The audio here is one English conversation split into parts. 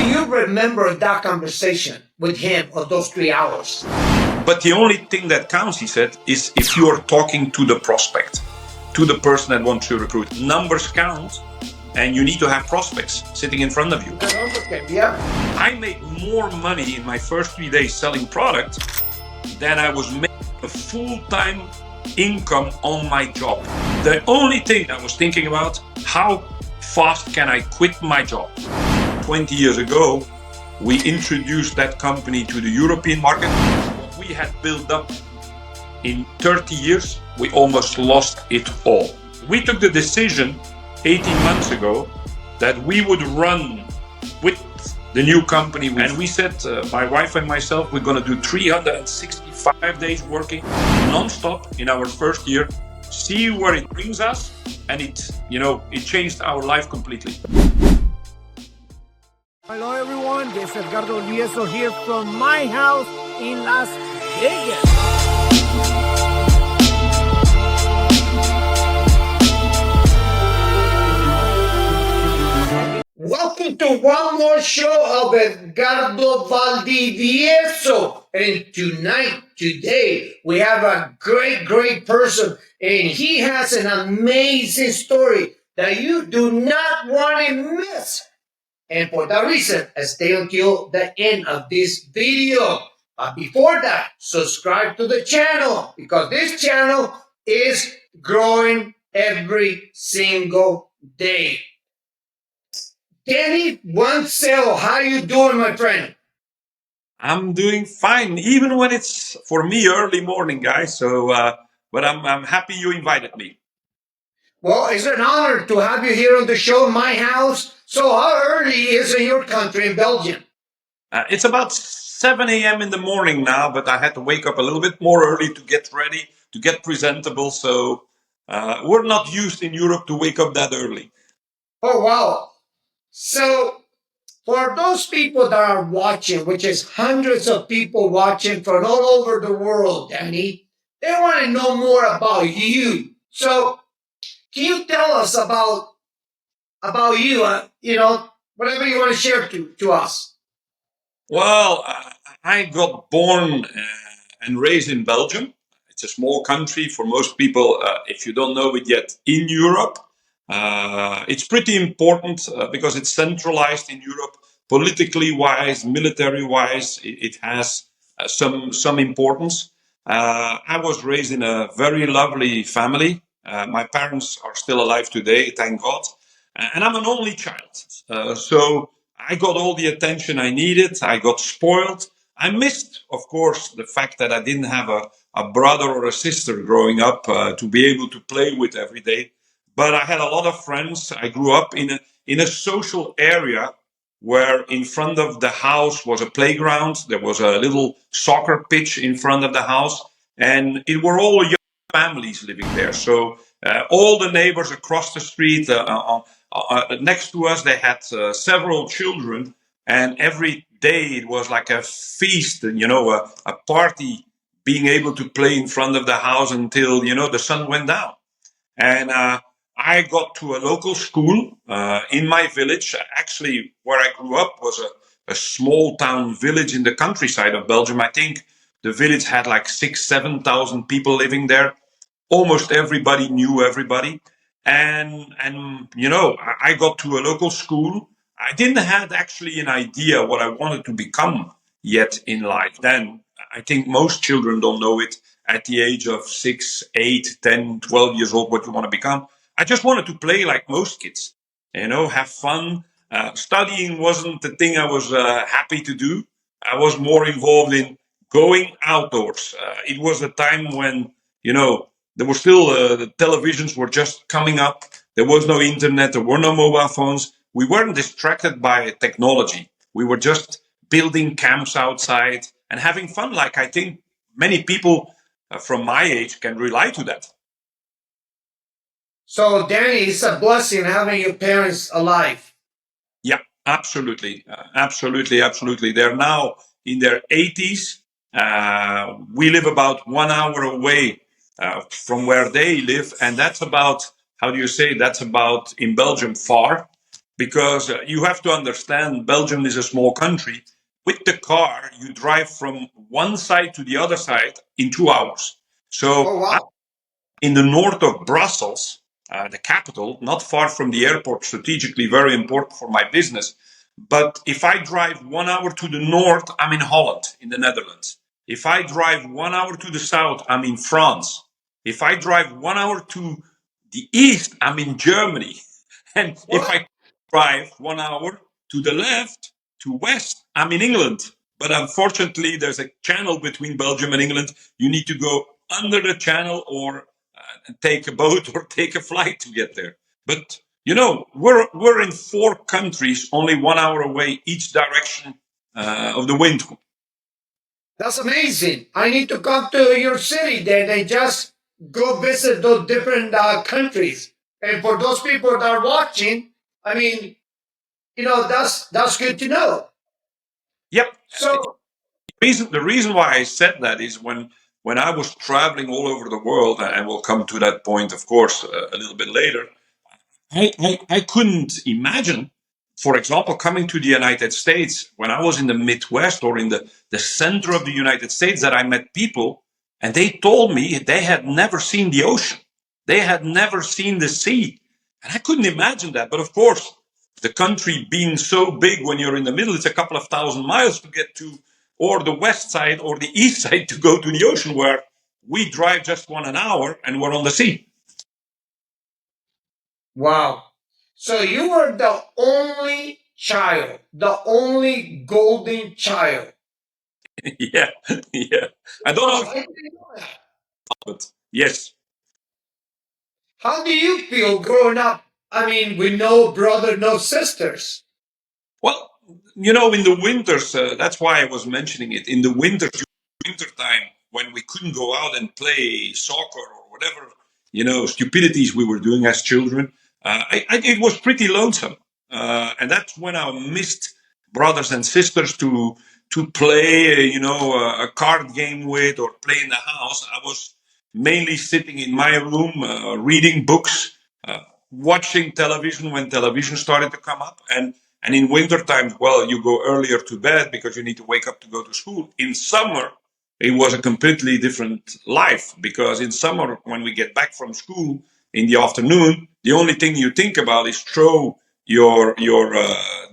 do you remember that conversation with him of those 3 hours? But the only thing that counts, he said, is if you are talking to the prospect, to the person that wants to recruit. Numbers count, and you need to have prospects sitting in front of you. Yeah. I made more money in my first 3 days selling product than I was making a full-time income on my job. The only thing I was thinking about, how fast can I quit my job? 20 years ago, we introduced that company to the European market. What we had built up in 30 years, we almost lost it all. We took the decision 18 months ago that we would run with the new company. And we said, my wife and myself, we're going to do 365 days working non-stop in our first year, see where it brings us. And it changed our life completely. Hello everyone, this is Edgardo Valdivieso here from my house in Las Vegas. Welcome to one more show of Edgardo Valdivieso. And today, we have a great person, and he has an amazing story that you do not want to miss. And for that reason, stay until the end of this video. But before that, subscribe to the channel, because this channel is growing every single day. Danny Wanzeele, how you doing, my friend? I'm doing fine, even when it's, for me, early morning, guys. So, but I'm happy you invited me. Well, it's an honor to have you here on the show in my house. So how early is it in your country, in Belgium? It's about 7 a.m. in the morning now, but I had to wake up a little bit more early to get ready, to get presentable. So we're not used in Europe to wake up that early. Oh, wow. So for those people that are watching, which is hundreds of people watching from all over the world, Danny, they want to know more about you. So can you tell us about you, whatever you want to share to us? Well, I got born and raised in Belgium. It's a small country for most people, if you don't know it yet, in Europe. It's pretty important because it's centralized in Europe, politically wise, military wise. It has some importance. I was raised in a very lovely family. My parents are still alive today, thank God. And I'm an only child. So I got all the attention I needed. I got spoiled. I missed, of course, the fact that I didn't have a brother or a sister growing up to be able to play with every day. But I had a lot of friends. I grew up in a social area where in front of the house was a playground. There was a little soccer pitch in front of the house, and it were all young families living there. So all the neighbors across the street, next to us, they had several children, and every day it was like a feast, a party, being able to play in front of the house until the sun went down. And I got to a local school in my village. Actually, where I grew up was a small town village in the countryside of Belgium. I think the village had like 7,000 people living there. Almost everybody knew everybody. And I got to a local school. I didn't have actually an idea what I wanted to become yet in life. Then I think most children don't know it at the age of 6, 8, 10, 12 years old, what you want to become. I just wanted to play like most kids, have fun. Studying wasn't the thing I was happy to do. I was more involved in going outdoors. It was a time when, there were still, the televisions were just coming up. There was no internet. There were no mobile phones. We weren't distracted by technology. We were just building camps outside and having fun. Like I think many people from my age can relate to that. So, Danny, it's a blessing having your parents alive. Yeah, absolutely. Absolutely. They're now in their 80s. We live about 1 hour away from where they live. And that's about, how do you say, that's about in Belgium far. because you have to understand Belgium is a small country. With the car, you drive from one side to the other side in 2 hours. Oh, So wow. in the north of Brussels, the capital, not far from the airport, strategically very important for my business. But if I drive 1 hour to the north, I'm in Holland, in the Netherlands. If I drive 1 hour to the south, I'm in France. If I drive 1 hour to the east, I'm in Germany. And if What? I drive 1 hour to the left, to west, I'm in England. But unfortunately, there's a channel between Belgium and England. You need to go under the channel or take a boat or take a flight to get there. But we're in 4 countries, only 1 hour away each direction of the wind. That's amazing. I need to come to your city then and just go visit those different countries. And for those people that are watching, I mean, that's good to know. Yep. So, The reason why I said that is when I was traveling all over the world, and we'll come to that point, of course, a little bit later. I couldn't imagine, for example, coming to the United States when I was in the Midwest or in the center of the United States, that I met people and they told me they had never seen the ocean. They had never seen the sea. And I couldn't imagine that. But of course, the country being so big, when you're in the middle, it's a couple of thousand miles to get to, or the west side or the east side to go to the ocean, where we drive just 1 hour and we're on the sea. wow. So you were the only child, the only golden child. Yeah, yeah. I don't know Wow, if, I didn't know that. but yes. How do you feel growing up? I mean, with no brother, no sisters. Well, in the winters, that's why I was mentioning it. In the winter time, when we couldn't go out and play soccer or whatever, stupidities we were doing as children, it was pretty lonesome. And that's when I missed brothers and sisters to play, a card game with or play in the house. I was mainly sitting in my room, reading books, uh, watching television when television started to come up. And in winter times, well, you go earlier to bed because you need to wake up to go to school. In summer, it was a completely different life, because in summer, when we get back from school in the afternoon, the only thing you think about is throw your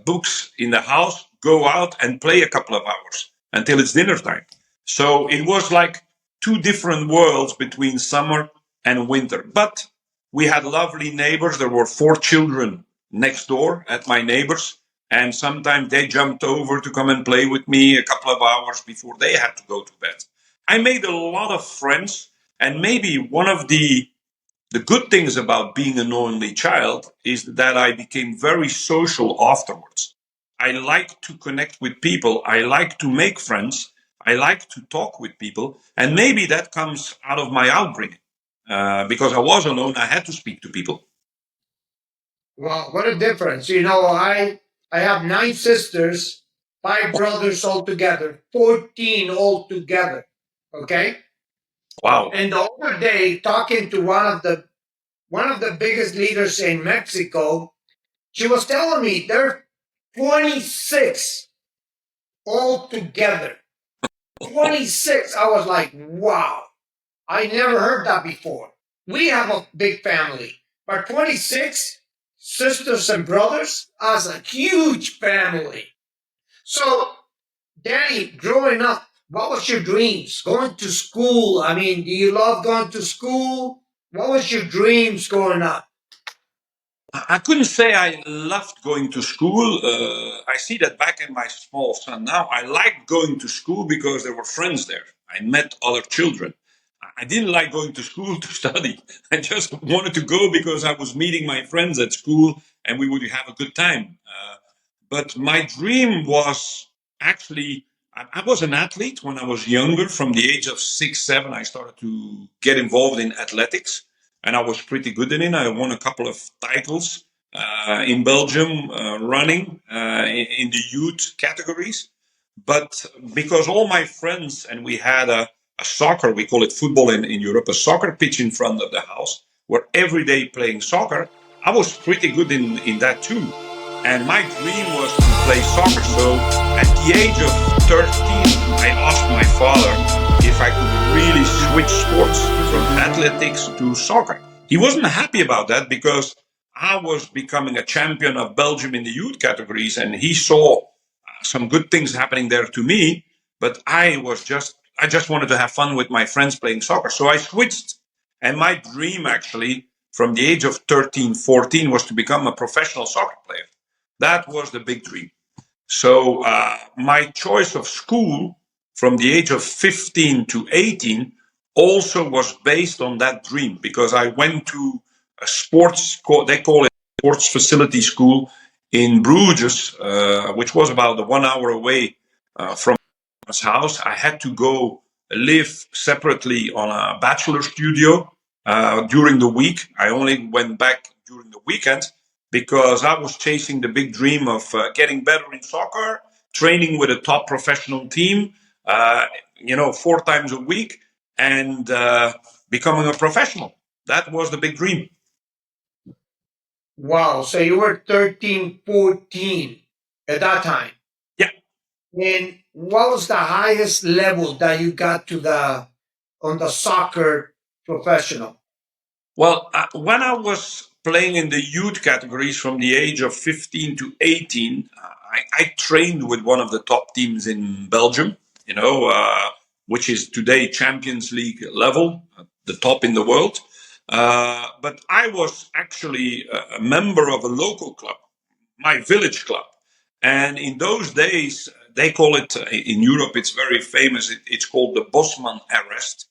books in the house, go out and play a couple of hours until it's dinner time. So it was like two different worlds between summer and winter. But we had lovely neighbors. There were 4 children next door at my neighbors, and sometimes they jumped over to come and play with me a couple of hours before they had to go to bed. I made a lot of friends, and maybe one of the good things about being an only child is that I became very social afterwards. I like to connect with people. I like to make friends. I like to talk with people. And maybe that comes out of my upbringing. Because I was alone, I had to speak to people. Wow, what a difference. I have 9 sisters, 5 brothers altogether, 14 altogether. Okay? Wow. And the other day, talking to one of the biggest leaders in Mexico, she was telling me there are 26 altogether. 26. I was like, wow. I never heard that before. We have a big family, but 26 sisters and brothers as a huge family. So, Danny, growing up, what was your dreams? Going to school? I mean, do you love going to school? What was your dreams growing up? I couldn't say I loved going to school. I see that back in my small son now. I liked going to school because there were friends there. I met other children. I didn't like going to school to study. I just wanted to go because I was meeting my friends at school and we would have a good time. But my dream was actually, I was an athlete when I was younger. From the age of 6, 7, I started to get involved in athletics, and I was pretty good in it. I won a couple of titles in Belgium, running in the youth categories. But because all my friends, and we had a soccer, we call it football in Europe, a soccer pitch in front of the house, where every day playing soccer, I was pretty good in that too. And my dream was to play soccer. So at the age of 13, I asked my father if I could really switch sports from athletics to soccer. He wasn't happy about that because I was becoming a champion of Belgium in the youth categories, and he saw some good things happening there to me. But I just wanted to have fun with my friends playing soccer. So I switched. And my dream actually from the age of 13, 14 was to become a professional soccer player. That was the big dream. So my choice of school from the age of 15 to 18 also was based on that dream because I went to a they call it sports facility school in Bruges, which was about 1 hour away from house. I had to go live separately on a bachelor studio during the week. I only went back during the weekend because I was chasing the big dream of getting better in soccer, training with a top professional team, 4 times a week, and becoming a professional. That was the big dream. Wow. So you were 13, 14 at that time. Yeah. And what was the highest level that you got to the on the soccer professional? Well, when I was playing in the youth categories from the age of 15 to 18, I trained with one of the top teams in Belgium, which is today Champions League level, the top in the world. But I was actually a member of a local club, my village club. And in those days, they call it in Europe, it's very famous. It's called the Bosman arrest.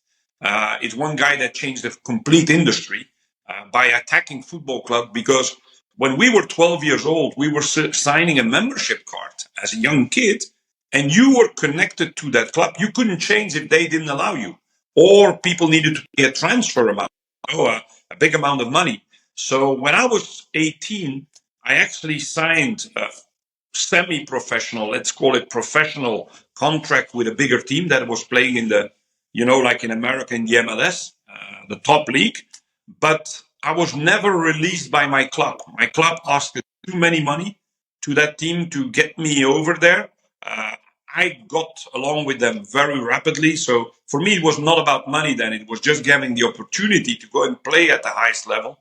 It's one guy that changed the complete industry by attacking football club because when we were 12 years old, we were signing a membership card as a young kid, and you were connected to that club. You couldn't change if they didn't allow you, or people needed to pay a transfer amount, a big amount of money. So when I was 18, I actually signed semi-professional, let's call it professional contract with a bigger team that was playing in the, like in America in the MLS, the top league. But I was never released by my club. My club asked too many money to that team to get me over there. Uh, I got along with them very rapidly. So for me, it was not about money then. It was just having the opportunity to go and play at the highest level.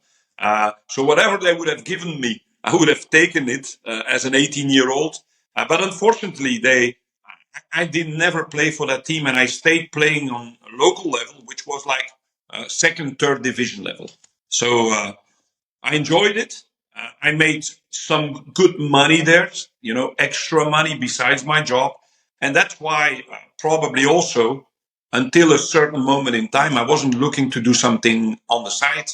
So whatever they would have given me, I would have taken it as an 18-year-old. But unfortunately, I did never play for that team, and I stayed playing on a local level, which was like second, third division level. So I enjoyed it. I made some good money there, extra money besides my job. And that's why probably also until a certain moment in time, I wasn't looking to do something on the side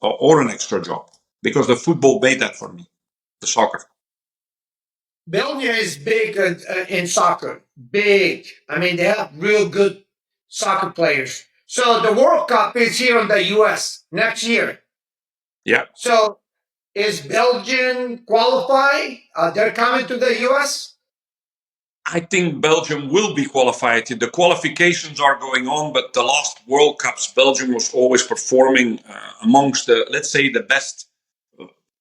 or an extra job because the football made that for me, the soccer. Belgium is big in soccer. Big. I mean, they have real good soccer players. So the World Cup is here in the U.S. next year. Yeah. So is Belgium qualify? They're coming to the U.S. I think Belgium will be qualified. The qualifications are going on, but the last World Cups, Belgium was always performing amongst the, let's say, the best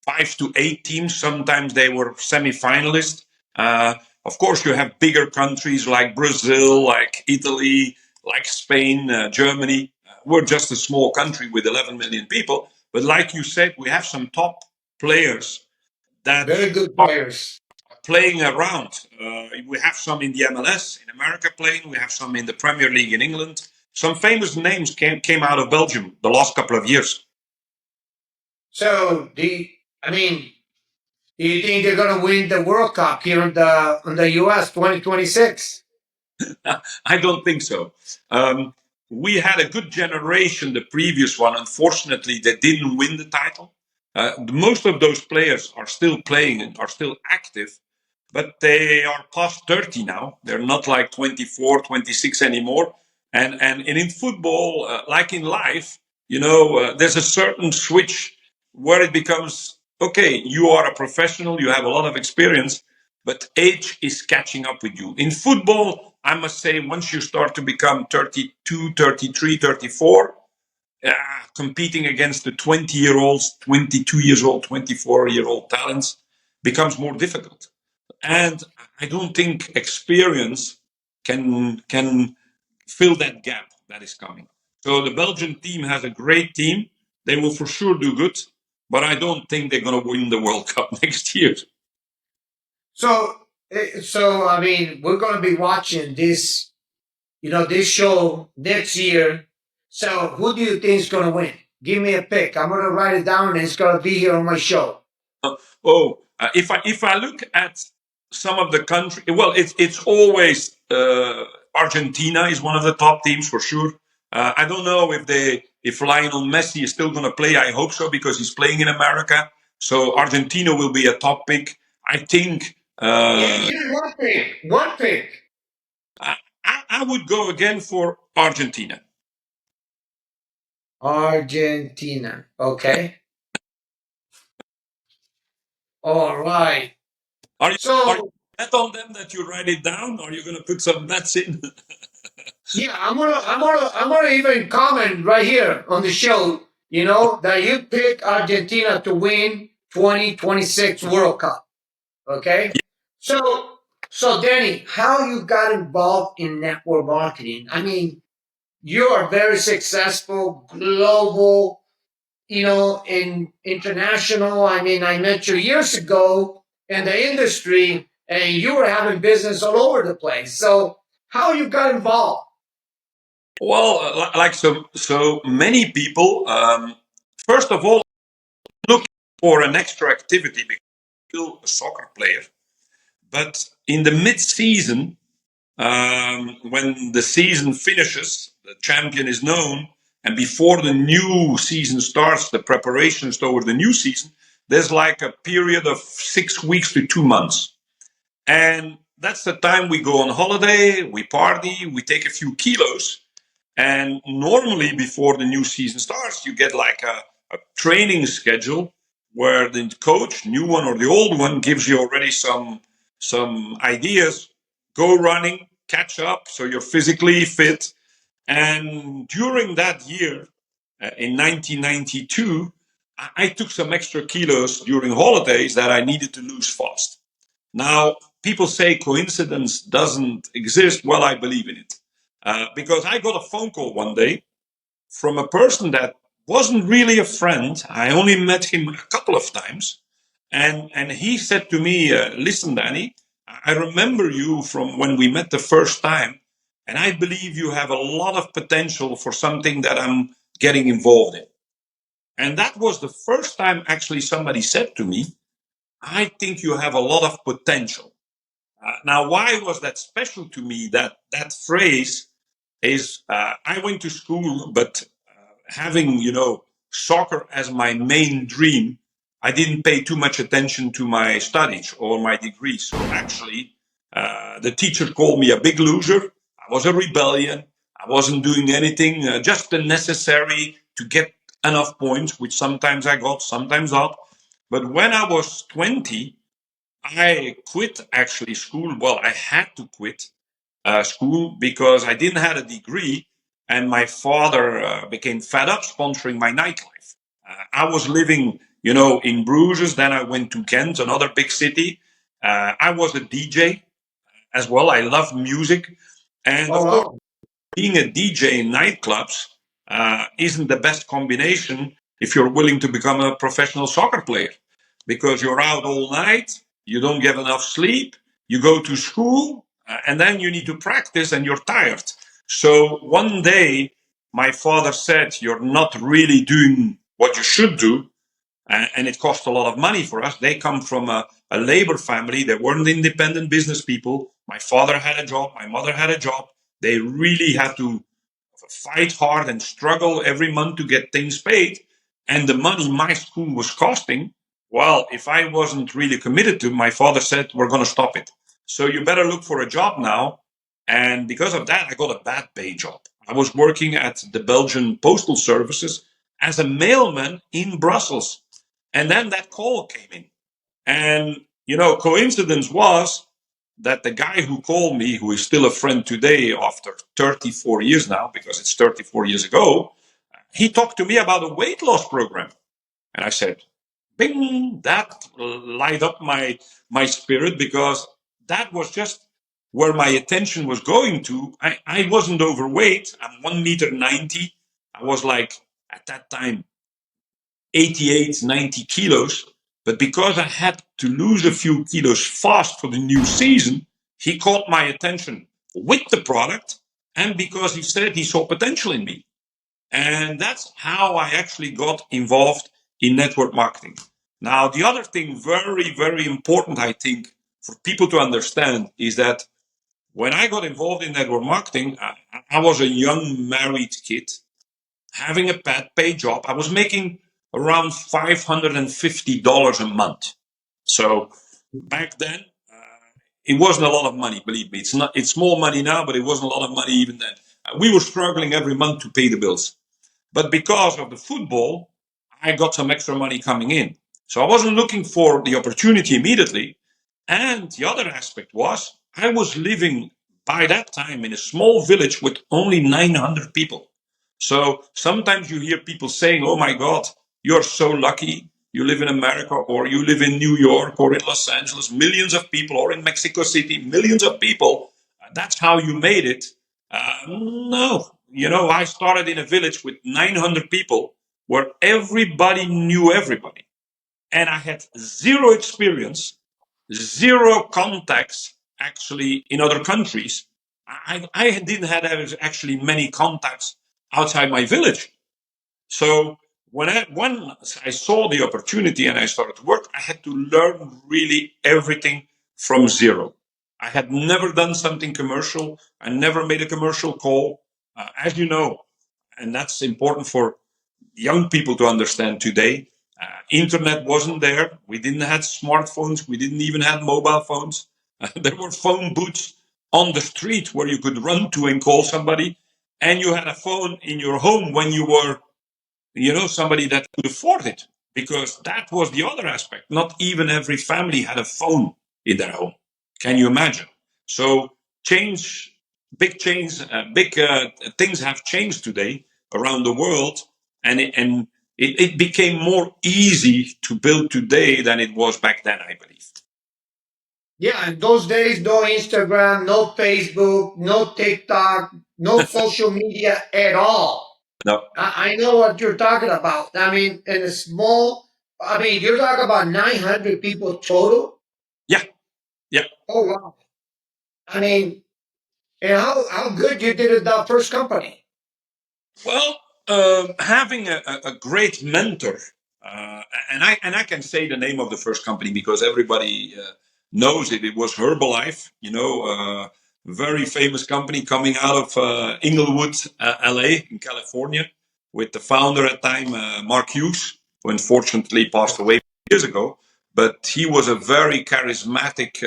5 to 8 teams. Sometimes they were semi-finalists. Of course, you have bigger countries like Brazil, like Italy, like Spain, Germany. We're just a small country with 11 million people. But like you said, we have some top players that Very good are players. playing around. We have some in the MLS in America playing. We have some in the Premier League in England. Some famous names came out of Belgium the last couple of years. So I mean, do you think they're going to win the World Cup here in the U.S. 2026? I don't think so. We had a good generation, the previous one. Unfortunately, they didn't win the title. Most of those players are still playing and are still active, but they are past 30 now. They're not like 24, 26 anymore. And in football, like in life, there's a certain switch where it becomes okay, you are a professional, you have a lot of experience, but age is catching up with you. In football, I must say, once you start to become 32, 33, 34, competing against the 20-year-olds, 22 years old, 24-year-old talents becomes more difficult. And I don't think experience can fill that gap that is coming. So the Belgian team has a great team. They will for sure do good, but I don't think they're going to win the World Cup next year. So I mean, we're going to be watching this, this show next year. So who do you think is going to win? Give me a pick. I'm going to write it down, and it's going to be here on my show. If I look at some of the country, well, it's always Argentina is one of the top teams for sure. I don't know if Lionel Messi is still going to play. I hope so because he's playing in America. So Argentina will be a top pick. I think. Yeah, one pick. I would go again for Argentina. Argentina. Okay. All right. Are you So bet on them that you write it down? Or are you going to put some bets in? yeah, I'm gonna even comment right here on the show. That you pick Argentina to win 2026 World Cup. Okay. So Danny, how you got involved in network marketing? I mean, you are very successful, global, in international. I mean, I met you years ago in the industry, and you were having business all over the place. So how you got involved? Well, like so many people, first of all, look for an extra activity because I'm still a soccer player. But in the mid-season, when the season finishes, the champion is known, and before the new season starts, the preparations toward the new season, there's like a period of 6 weeks to 2 months. And that's the time we go on holiday, we party, we take a few kilos. And normally, before the new season starts, you get like a training schedule where the coach, new one or the old one, gives you already some ideas. Go running, catch up, so you're physically fit. And during that year, in 1992, I took some extra kilos during holidays that I needed to lose fast. Now, people say coincidence doesn't exist. Well, I believe in it. Because I got a phone call one day from a person that wasn't really a friend. I only met him a couple of times. And he said to me, listen, Danny, I remember you from when we met the first time. And I believe you have a lot of potential for something that I'm getting involved in. And that was the first time actually somebody said to me, I think you have a lot of potential. Now, why was that special to me? That phrase is I went to school, but having soccer as my main dream, I didn't pay too much attention to my studies or my degree. So actually, the teacher called me a big loser. I was a rebellion. I wasn't doing anything, just the necessary to get enough points, which sometimes I got, sometimes not. But when I was 20, I quit actually school. Well, I had to quit school because I didn't have a degree, and my father became fed up sponsoring my nightlife. I was living, in Bruges. Then I went to Ghent, another big city. I was a DJ as well. I love music, and Oh of course, wow. being a DJ in nightclubs isn't the best combination if you're willing to become a professional soccer player because you're out all night, you don't get enough sleep, you go to school, and then you need to practice and you're tired. So one day, my father said, you're not really doing what you should do. And it cost a lot of money for us. They come from a labor family. They weren't independent business people. My father had a job. My mother had a job. They really had to fight hard and struggle every month to get things paid. And the money my school was costing, well, if I wasn't really committed to, my father said, we're going to stop it. So you better look for a job now. And because of that, I got a bad pay job. I was working at the Belgian Postal Services as a mailman in Brussels. And then that call came in. And, coincidence was that the guy who called me, who is still a friend today after 34 years now, because it's 34 years ago, he talked to me about a weight loss program. And I said, bing, that light up my spirit, because that was just where my attention was going to. I wasn't overweight. I'm 1 meter 90. I was like at that time 88, 90 kilos. But because I had to lose a few kilos fast for the new season, he caught my attention with the product, and because he said he saw potential in me. And that's how I actually got involved in network marketing. Now, the other thing, very, very important, I think, for people to understand is that when I got involved in network marketing, I was a young married kid having a paid job. I was making around $550 a month. So back then, it wasn't a lot of money. Believe me, it's not. It's more money now, but it wasn't a lot of money even then. We were struggling every month to pay the bills. But because of the football, I got some extra money coming in. So I wasn't looking for the opportunity immediately. And the other aspect was I was living by that time in a small village with only 900 people. So sometimes you hear people saying, "Oh my God, you're so lucky. You live in America, or you live in New York, or in Los Angeles, millions of people, or in Mexico City, millions of people. That's how you made it." No, I started in a village with 900 people where everybody knew everybody. And I had zero experience, zero contacts actually in other countries. I didn't have actually many contacts outside my village. So when I saw the opportunity and I started to work, I had to learn really everything from zero. I had never done something commercial. I never made a commercial call, as you know, and that's important for young people to understand today. Internet wasn't there. We didn't have smartphones. We didn't even have mobile phones. There were phone booths on the street where you could run to and call somebody, and you had a phone in your home when you were somebody that could afford it, because that was the other aspect. Not even every family had a phone in their home. Can you imagine? So change, big things have changed today around the world, and it became more easy to build today than it was back then, I believe. Yeah, in those days, no Instagram, no Facebook, no TikTok, no social media at all. No, I know what you're talking about. I mean, in a small, I mean, you're talking about 900 people total. yeah, yeah. Oh, wow. I mean, and how good you did at that first company. Well, having a great mentor, and I can say the name of the first company because everybody knows it. It was Herbalife, very famous company coming out of Inglewood, LA, in California, with the founder at the time, Mark Hughes, who unfortunately passed away years ago. But he was a very charismatic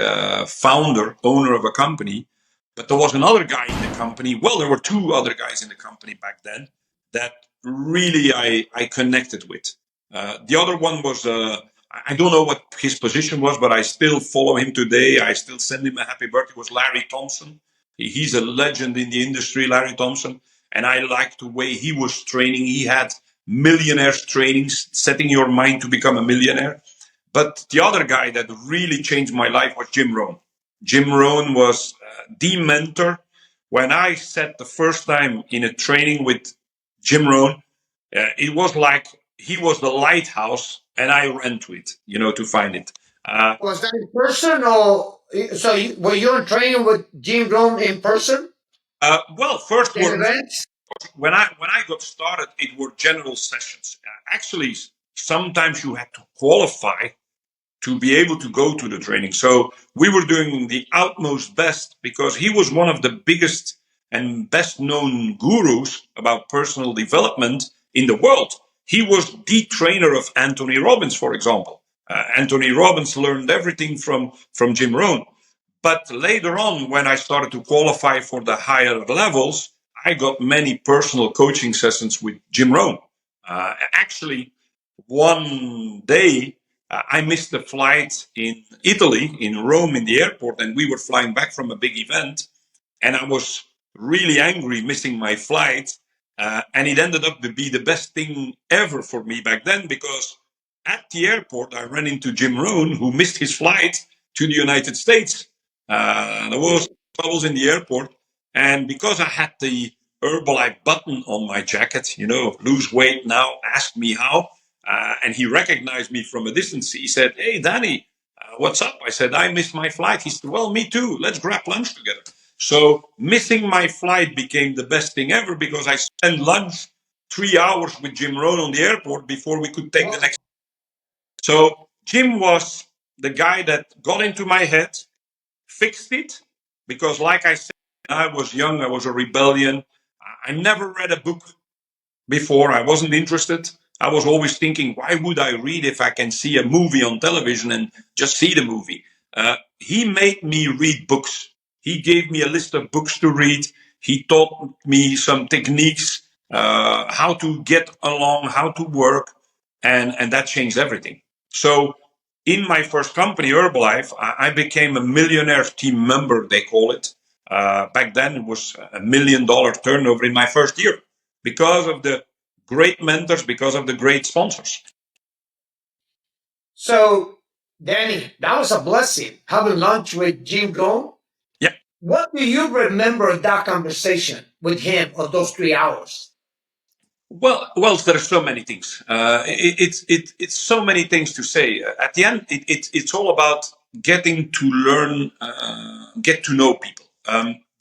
founder, owner of a company. But there was another guy in the company. Well, there were two other guys in the company back then that really I connected with. The other one was, I don't know what his position was, but I still follow him today. I still send him a happy birthday. It was Larry Thompson. He's a legend in the industry, Larry Thompson. And I liked the way he was training. He had millionaires trainings, setting your mind to become a millionaire. But the other guy that really changed my life was Jim Rohn. Jim Rohn was the mentor. When I sat the first time in a training with Jim Rohn, it was like he was the lighthouse and I ran to it, to find it. Uh, Was that in person or so? Were you in training with Jim Rome in person well, first in were events? when I got started, it were general sessions. Actually, sometimes you had to qualify to be able to go to the training. So we were doing the utmost best because he was one of the biggest and best known gurus about personal development in the world. He was the trainer of Anthony Robbins, for example. Anthony Robbins learned everything from Jim Rohn. But later on, when I started to qualify for the higher levels, I got many personal coaching sessions with Jim Rohn. Actually, one day I missed a flight in Italy, in Rome, in the airport, and we were flying back from a big event. And I was really angry missing my flight. And it ended up to be the best thing ever for me back then because At the airport, I ran into Jim Rohn, who missed his flight to the United States. There was troubles in the airport, and because I had the Herbalife button on my jacket, lose weight now, ask me how, and he recognized me from a distance. He said, "Hey, Danny, what's up?" I said, "I missed my flight." He said, "Well, me too. Let's grab lunch together." So missing my flight became the best thing ever because I spent lunch 3 hours with Jim Rohn on the airport before we could take the next. So Jim was the guy that got into my head, fixed it, because like I said, when I was young, I was a rebellion. I never read a book before. I wasn't interested. I was always thinking, why would I read if I can see a movie on television and just see the movie? He made me read books. He gave me a list of books to read. He taught me some techniques, how to get along, how to work, and that changed everything. So in my first company, Herbalife, I became a millionaire team member, they call it. Back then, it was $1 million turnover in my first year because of the great mentors, because of the great sponsors. So, Danny, that was a blessing having lunch with Jim Rohn. Yeah. What do you remember of that conversation with him of those 3 hours? Well, there are so many things. It's so many things to say. At the end, it's all about getting to learn, get to know people.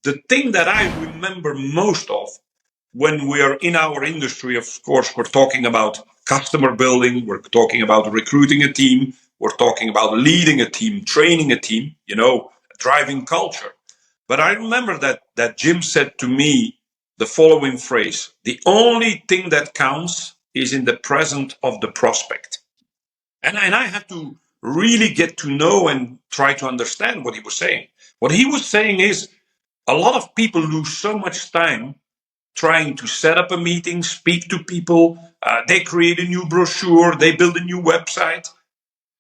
The thing that I remember most of when we are in our industry, of course, we're talking about customer building, we're talking about recruiting a team, we're talking about leading a team, training a team, driving culture. But I remember that Jim said to me the following phrase: the only thing that counts is in the present of the prospect. And I had to really get to know and try to understand what he was saying. What he was saying is a lot of people lose so much time trying to set up a meeting, speak to people. They create a new brochure, they build a new website.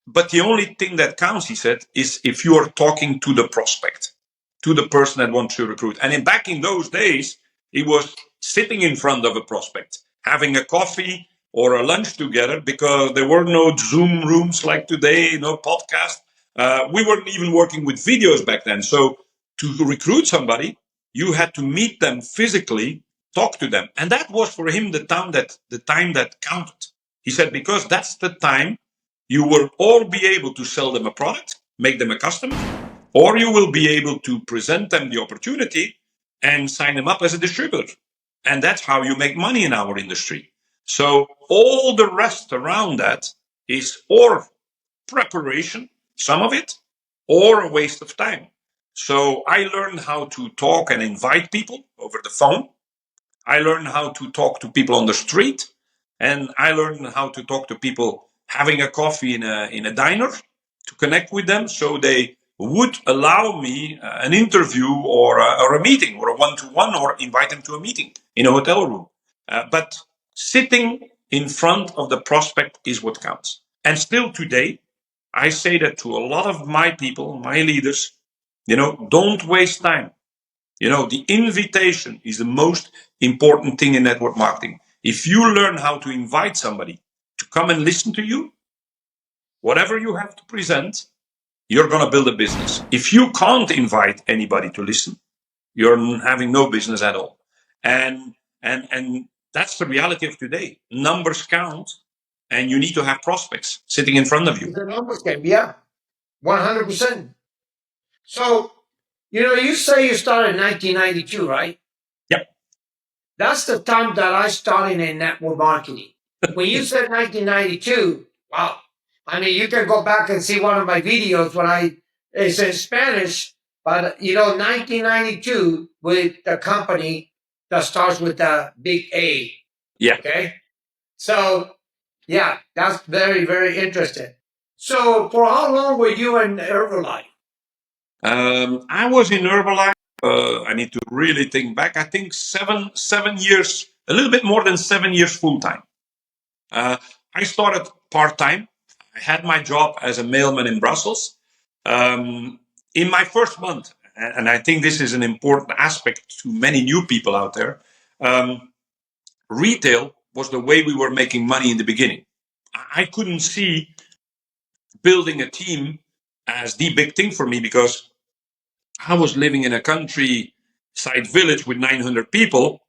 But the only thing that counts, he said, is if you are talking to the prospect, to the person that wants to recruit. And back in those days, he was sitting in front of a prospect, having a coffee or a lunch together because there were no Zoom rooms like today, no podcast. We weren't even working with videos back then. So to recruit somebody, you had to meet them physically, talk to them. And that was for him the time that counted. He said, because that's the time you will all be able to sell them a product, make them a customer, or you will be able to present them the opportunity and sign them up as a distributor. And that's how you make money in our industry. So all the rest around that is or preparation, some of it, or a waste of time. So I learned how to talk and invite people over the phone. I learned how to talk to people on the street, and I learned how to talk to people having a coffee in a diner to connect with them, so they would allow me an interview or a meeting or a one-to-one, or invite them to a meeting in a hotel room. But sitting in front of the prospect is what counts. And still today, I say that to a lot of my people, my leaders, don't waste time. The invitation is the most important thing in network marketing. If you learn how to invite somebody to come and listen to you, whatever you have to present, you're going to build a business. If you can't invite anybody to listen, you're having no business at all. And that's the reality of today. Numbers count, and you need to have prospects sitting in front of you. The numbers game, yeah, 100%. So, you say you started in 1992, right? Yep. That's the time that I started in network marketing. When you said 1992, wow. I mean, you can go back and see one of my videos when it's in Spanish, but 1992 with the company that starts with the big A. Yeah. Okay. So, yeah, that's very, very interesting. So, for how long were you in Herbalife? I was in Herbalife. I need to really think back. I think 7 years, a little bit more than 7 years full time. I started part time. I had my job as a mailman in Brussels. In my first month, and I think this is an important aspect to many new people out there, retail was the way we were making money in the beginning. I couldn't see building a team as the big thing for me because I was living in a countryside village with 900 people.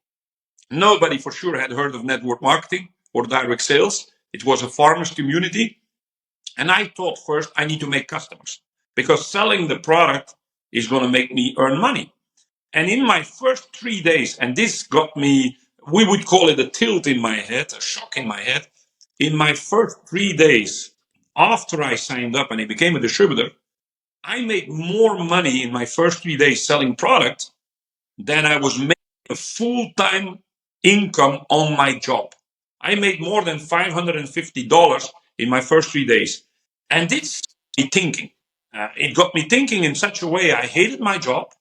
Nobody for sure had heard of network marketing or direct sales. It was a farmers community. And I thought first I need to make customers because selling the product is going to make me earn money. And in my first 3 days, and this got me, we would call it a tilt in my head, a shock in my head. In my first 3 days, after I signed up and I became a distributor, I made more money in my first 3 days selling product than I was making a full-time income on my job. I made more than $550 in my first 3 days. And this got me thinking. It got me thinking in such a way I hated my job.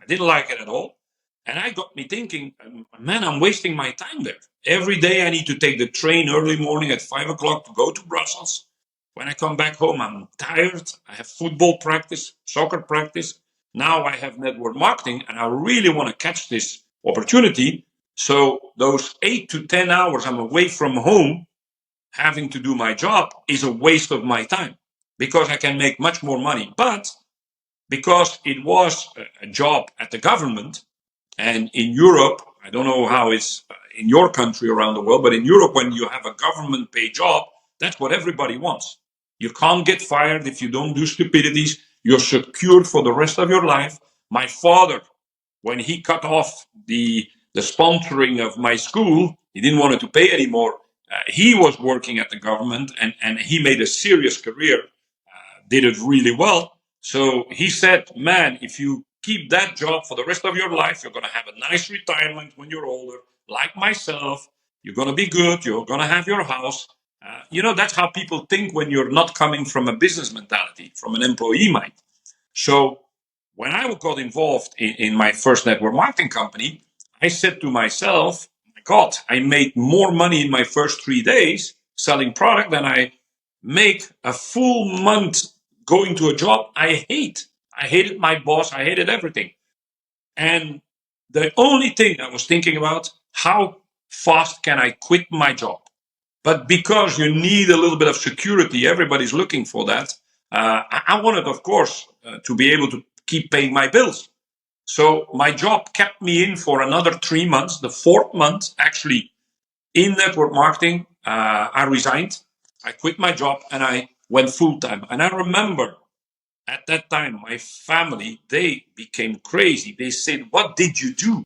I didn't like it at all. And I got me thinking, man, I'm wasting my time there. Every day I need to take the train early morning at 5 o'clock to go to Brussels. When I come back home, I'm tired. I have football practice, soccer practice. Now I have network marketing and I really want to catch this opportunity. So those 8 to 10 hours I'm away from home having to do my job is a waste of my time because I can make much more money. But because it was a job at the government, and in Europe, I don't know how it's in your country around the world, but in Europe, when you have a government paid job, that's what everybody wants. You can't get fired if you don't do stupidities. You're secured for the rest of your life. My father, when he cut off the sponsoring of my school, he didn't want to pay anymore. He was working at the government and he made a serious career, did it really well. So he said, man, if you keep that job for the rest of your life, you're going to have a nice retirement when you're older, like myself. You're going to be good. You're going to have your house. That's how people think when you're not coming from a business mentality, from an employee mind. So when I got involved in my first network marketing company, I said to myself, my God, I made more money in my first 3 days selling product than I make a full month going to a job I hate. I hated my boss. I hated everything. And the only thing I was thinking about, how fast can I quit my job? But because you need a little bit of security, everybody's looking for that. I wanted, of course, to be able to keep paying my bills. So my job kept me in for another 3 months. The fourth month, actually, in network marketing, I resigned. I quit my job and I went full time. And I remember at that time, my family, they became crazy. They said, "What did you do?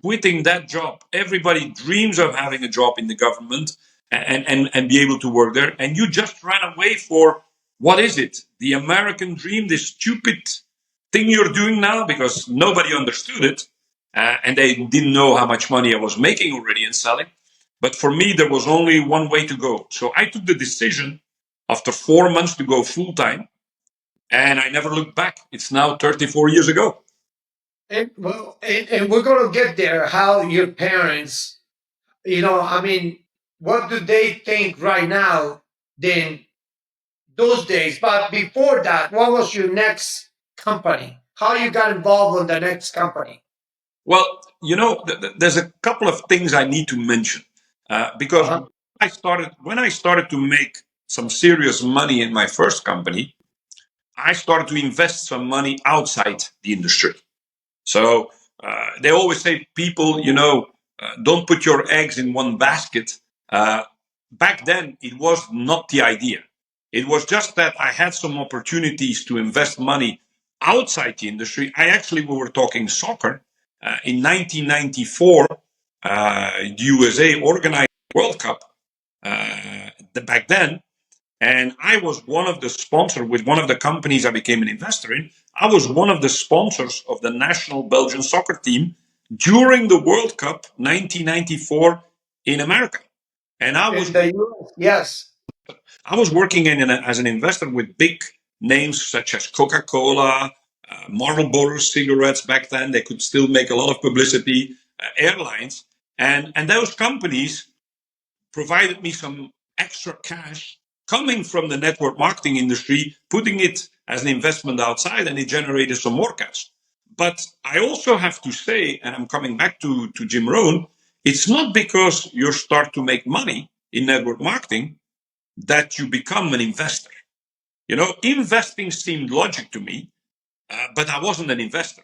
Quitting that job. Everybody dreams of having a job in the government and be able to work there. And you just ran away for what is it? The American dream, this stupid thing you're doing now because nobody understood it. And they didn't know how much money I was making already in selling. But for me, there was only one way to go. So I took the decision after 4 months to go full time. And I never looked back. It's now 34 years ago. And we're going to get there. How your parents, I mean, what do they think right now than those days? But before that, what was your next company? How you got involved in the next company? Well, there's a couple of things I need to mention because Uh-huh. when I started to make some serious money in my first company, I started to invest some money outside the industry. So they always say, people, don't put your eggs in one basket. Back then, it was not the idea. It was just that I had some opportunities to invest money outside the industry. We were talking soccer. In 1994, the USA organized the World Cup back then. And I was one of the sponsors with one of the companies I became an investor in. I was one of the sponsors of the national Belgian soccer team during the World Cup 1994 in America. And In the US, yes. I was working as an investor with big names such as Coca-Cola, Marlboro cigarettes back then. They could still make a lot of publicity, airlines. And those companies provided me some extra cash coming from the network marketing industry, putting it as an investment outside, and it generated some more cash. But I also have to say, and I'm coming back to Jim Rohn, it's not because you start to make money in network marketing that you become an investor. Investing seemed logic to me, but I wasn't an investor.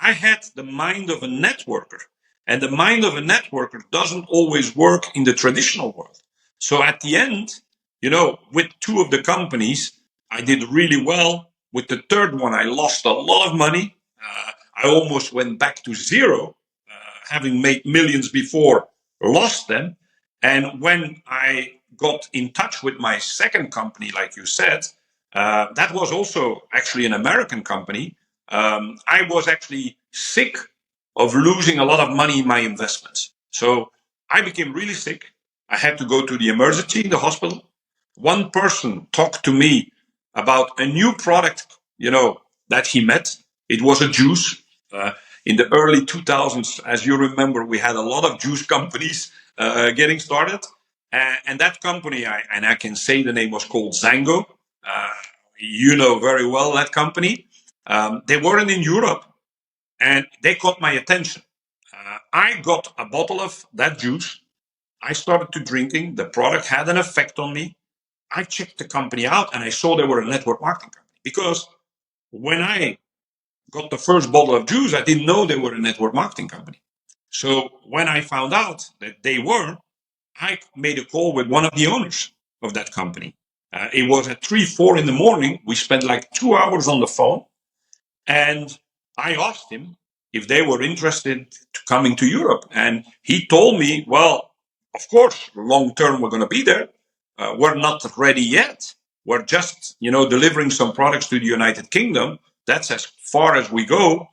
I had the mind of a networker, and the mind of a networker doesn't always work in the traditional world. So at the end, with two of the companies, I did really well. With the third one, I lost a lot of money. I almost went back to zero, having made millions before, lost them. And when I got in touch with my second company, like you said, that was also actually an American company. I was actually sick of losing a lot of money in my investments. So I became really sick. I had to go to the emergency in the hospital. One person talked to me about a new product, that he met. It was a juice. In the early 2000s, as you remember, we had a lot of juice companies getting started. And that company, I can say the name was called Zango. Uh, you know very well that company. They weren't in Europe, and they caught my attention. I got a bottle of that juice. I started to drinking. The product had an effect on me. I checked the company out, and I saw they were a network marketing company. Because when I got the first bottle of juice, I didn't know they were a network marketing company. So when I found out that they were, I made a call with one of the owners of that company. It was at 3, 4 in the morning. We spent like 2 hours on the phone. And I asked him if they were interested to coming to Europe. And he told me, well, of course, long term, we're going to be there. We're not ready yet. We're just, delivering some products to the United Kingdom. That's as far as we go.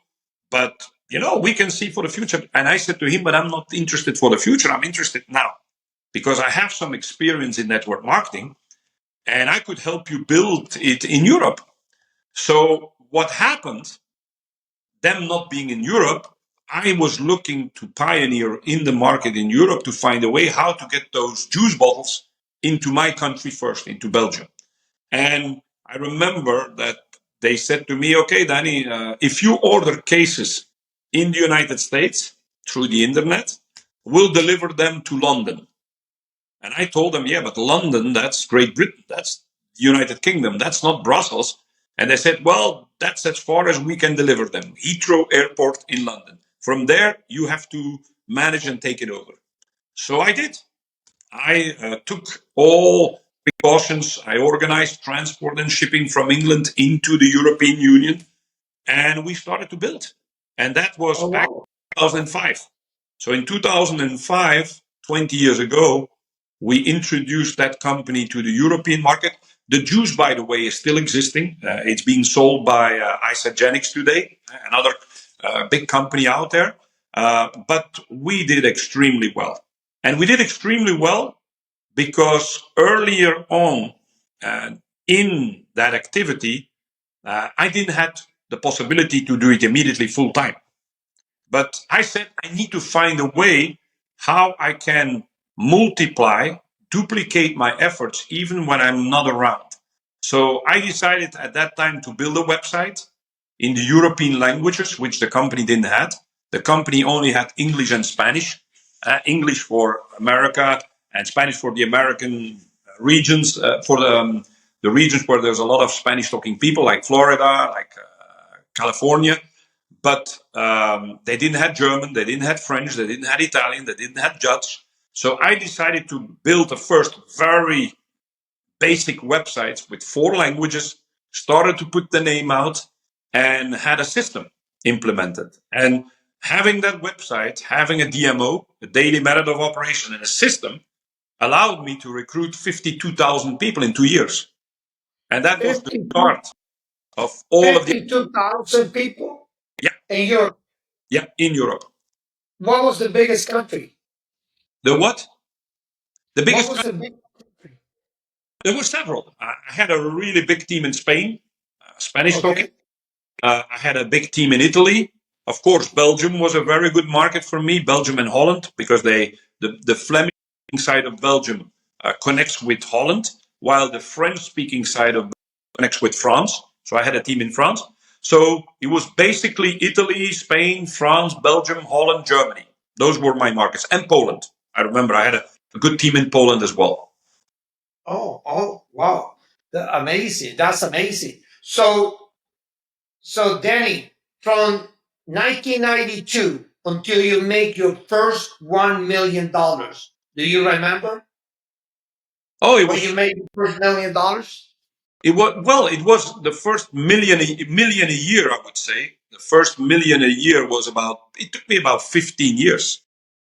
But, we can see for the future. And I said to him, but I'm not interested for the future. I'm interested now because I have some experience in network marketing and I could help you build it in Europe. So what happened, them not being in Europe, I was looking to pioneer in the market in Europe to find a way how to get those juice bottles into my country first, into Belgium. And I remember that they said to me, okay, Danny, if you order cases in the United States through the internet, we'll deliver them to London. And I told them, yeah, but London, that's Great Britain, that's the United Kingdom, that's not Brussels. And they said, well, that's as far as we can deliver them. Heathrow Airport in London. From there, you have to manage and take it over. So I did. I took all precautions. I organized transport and shipping from England into the European Union, and we started to build. And that was Oh, back wow. in 2005. So in 2005, 20 years ago, we introduced that company to the European market. The juice, by the way, is still existing. It's being sold by Isogenics today, another big company out there. But we did extremely well. And we did extremely well because earlier on in that activity, I didn't have the possibility to do it immediately full time. But I said, I need to find a way how I can multiply, duplicate my efforts, even when I'm not around. So I decided at that time to build a website in the European languages, which the company didn't have. The company only had English and Spanish, English for America and Spanish for the American regions, for the regions where there's a lot of Spanish talking people, like Florida, like California. But they didn't have German, they didn't have French, they didn't have Italian, they didn't have Dutch. So I decided to build the first very basic websites with 4 languages, started to put the name out, and had a system implemented. And having that website, having a DMO, a daily method of operation, and a system allowed me to recruit 52,000 people in 2 years. And that was the 50, start of all of the, 52,000 people yeah, in Europe. yeah, in Europe. What was the biggest country? The what? The What biggest, was the big country? there were several. I had a really big team in Spain, Spanish talking. Okay. I had a big team in Italy. Of course, Belgium was a very good market for me, Belgium and Holland, because the Flemish side of Belgium connects with Holland, while the French speaking side of Belgium connects with France. So I had a team in France. So it was basically Italy, Spain, France, Belgium, Holland, Germany. Those were my markets. And Poland. I remember I had a good team in Poland as well. Oh, wow. Amazing. That's amazing. So Danny, from 1992 until you make your first $1 million, do you remember Oh, when you made your first $1 million? it was the first million a year, I would say. The first million a year was about, it took me about 15 years.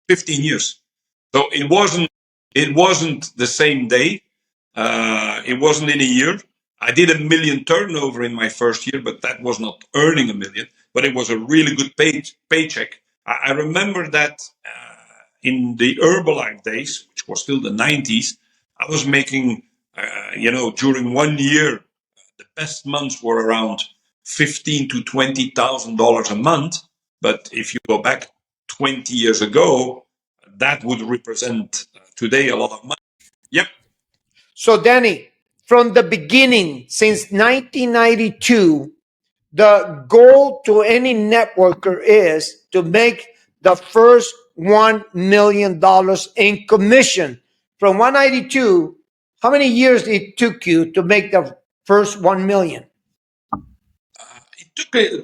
15 years. So it wasn't the same day. It wasn't in a year. I did a million turnover in my first year, but that was not earning a million. But it was a really good paycheck. I remember that in the Herbalife days, which was still the 90s, I was making, during 1 year, the best months were around $15,000 to $20,000 a month. But if you go back 20 years ago, that would represent today a lot of money. Yep. So Danny, from the beginning, since 1992, the goal to any networker is to make the first $1 million in commission. From 192, how many years it took you to make the first 1 million?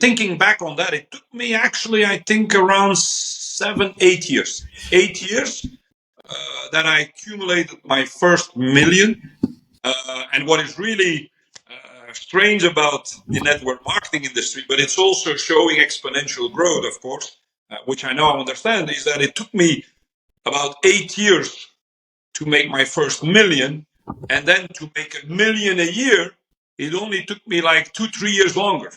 Thinking back on that, it took me actually, I think, around 7, 8 years. 8 years that I accumulated my first million. And what is really strange about the network marketing industry, but it's also showing exponential growth, of course, which I now understand, is that it took me about 8 years to make my first million, and then to make a million a year, it only took me like 2, 3 years longer.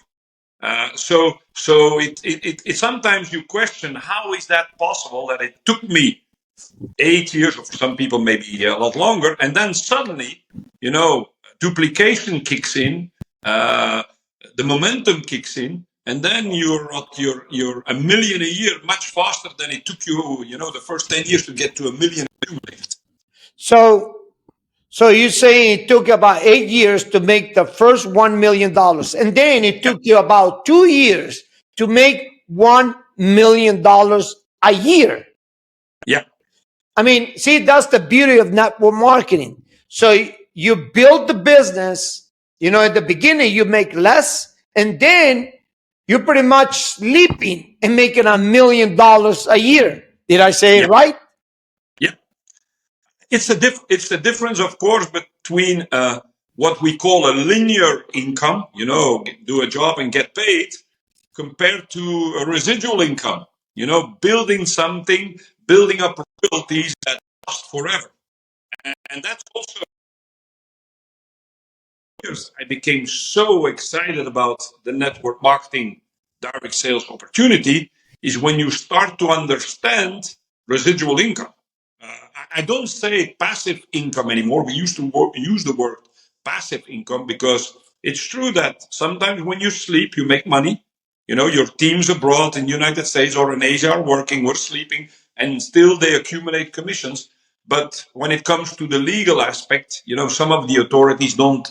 So it sometimes you question, how is that possible that it took me 8 years, or for some people maybe a lot longer, and then suddenly, duplication kicks in, the momentum kicks in, and then you're a million a year much faster than it took you, the first 10 years to get to a million accumulated. So, so you're saying it took about 8 years to make the first $1 million, and then it Yeah, took you about 2 years to make $1 million a year. yeah, I mean, see, that's the beauty of network marketing. So you build the business, at the beginning you make less, and then you're pretty much sleeping and making $1 million a year. Did I say it yeah, right? yeah. It's the difference, of course, between what we call a linear income, do a job and get paid, compared to a residual income, building something, building up royalties that last forever. And that's also years I became so excited about the network marketing direct sales opportunity is when you start to understand residual income. I don't say passive income anymore. We used to use the word passive income because it's true that sometimes when you sleep, you make money. Your teams abroad in the United States or in Asia are working, we're sleeping, and still they accumulate commissions. But when it comes to the legal aspect, some of the authorities don't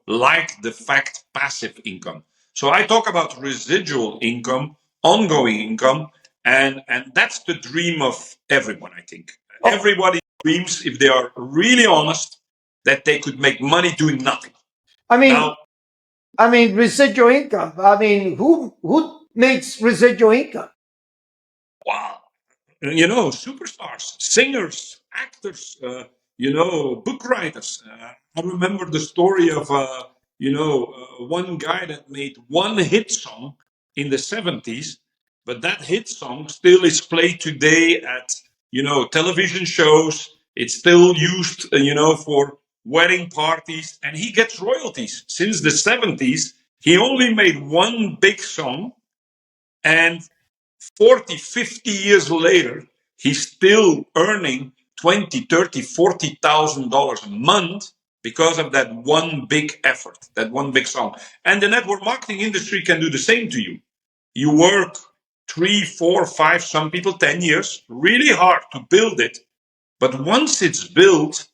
like the fact passive income. So I talk about residual income, ongoing income, and that's the dream of everyone, I think. Oh, Everybody dreams, if they are really honest, that they could make money doing nothing. I mean, Now, residual income. I mean, who makes residual income? wow, superstars, singers, actors, book writers. I remember the story of, one guy that made one hit song in the 70s, but that hit song still is played today at, television shows. It's still used, for wedding parties, and he gets royalties. Since the 70s, he only made one big song, and 40, 50 years later, he's still earning 20, 30, $40,000 a month because of that one big effort, that one big song. And the network marketing industry can do the same to you. You work 3, 4, 5, some people 10 years, really hard to build it. But once it's built,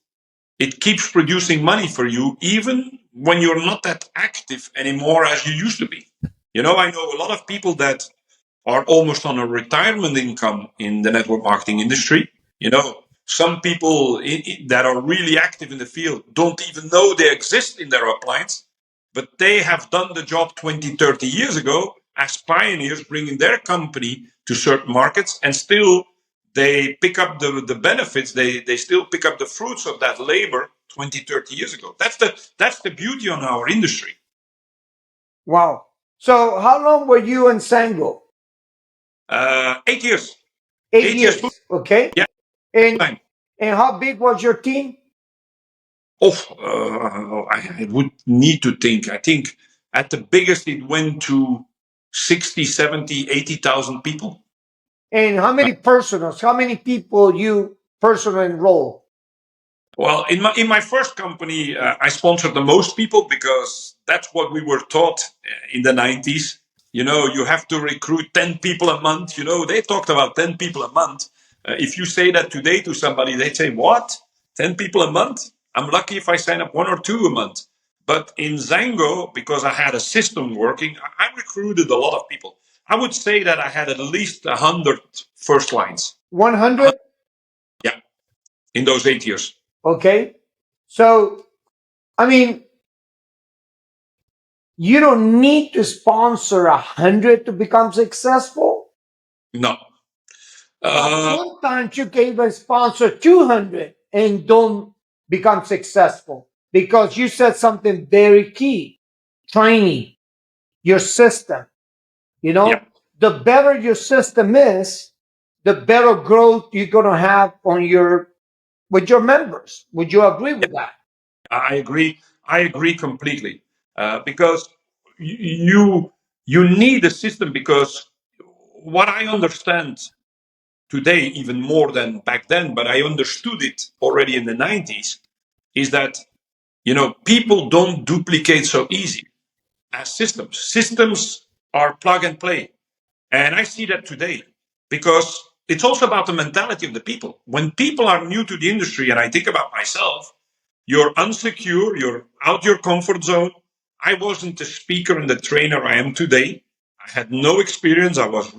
it keeps producing money for you, even when you're not that active anymore as you used to be. I know a lot of people that are almost on a retirement income in the network marketing industry. Some people that are really active in the field don't even know they exist in their uplines, but they have done the job 20, 30 years ago as pioneers, bringing their company to certain markets, and still they pick up the benefits. They still pick up the fruits of that labor 20, 30 years ago. That's the beauty on our industry. Wow. So how long were you in Sango? 8 years. 8 years. Full, Okay. yeah, And time. and how big was your team? I would need to think. I think at the biggest it went to 60, 70, 80,000 people. And how many personals? How many people you personal enroll? Well, in my first company, I sponsored the most people because that's what we were taught in the 90s. You have to recruit 10 people a month. They talked about 10 people a month. If you say that today to somebody, they say, "What? 10 people a month? I'm lucky if I sign up one or two a month." But in Zango, because I had a system working, I recruited a lot of people. I would say that I had at least 100 first lines. 100? Yeah, in those 8 years. Okay. So, I mean, you don't need to sponsor 100 to become successful. No. Sometimes you can even sponsor 200 and don't become successful because you said something very key: training, your system. Yeah. The better your system is, the better growth you're going to have with your members. Would you agree with that? I agree. I agree completely because you need a system, because what I understand today, even more than back then, but I understood it already in the 90s, is that people don't duplicate so easy as systems. Systems are plug and play, and I see that today because it's also about the mentality of the people. When people are new to the industry, and I think about myself, you're unsecure, you're out your comfort zone. I wasn't the speaker and the trainer I am today. I had no experience. I was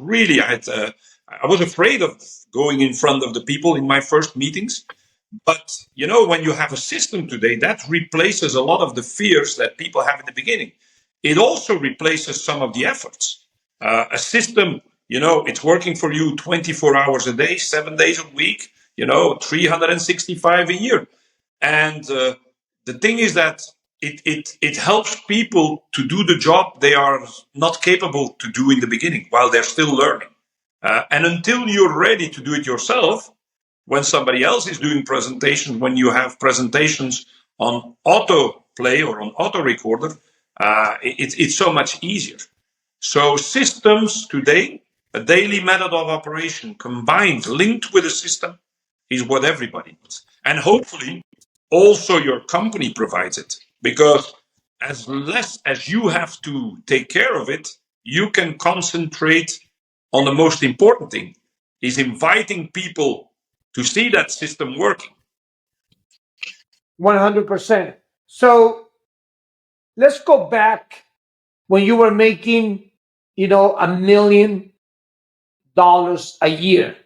afraid of going in front of the people in my first meetings. But when you have a system today, that replaces a lot of the fears that people have in the beginning. It also replaces some of the efforts. A system, it's working for you 24 hours a day, 7 days a week, 365 a year. And the thing is that it helps people to do the job they are not capable to do in the beginning while they're still learning. And until you're ready to do it yourself, when somebody else is doing presentations, when you have presentations on auto play or on auto recorder, it's so much easier. So systems today, a daily method of operation combined, linked with a system, is what everybody needs. And hopefully also your company provides it, because as less as you have to take care of it, you can concentrate on the most important thing, is inviting people to see that system working. 100%. So let's go back when you were making, $1 million a year.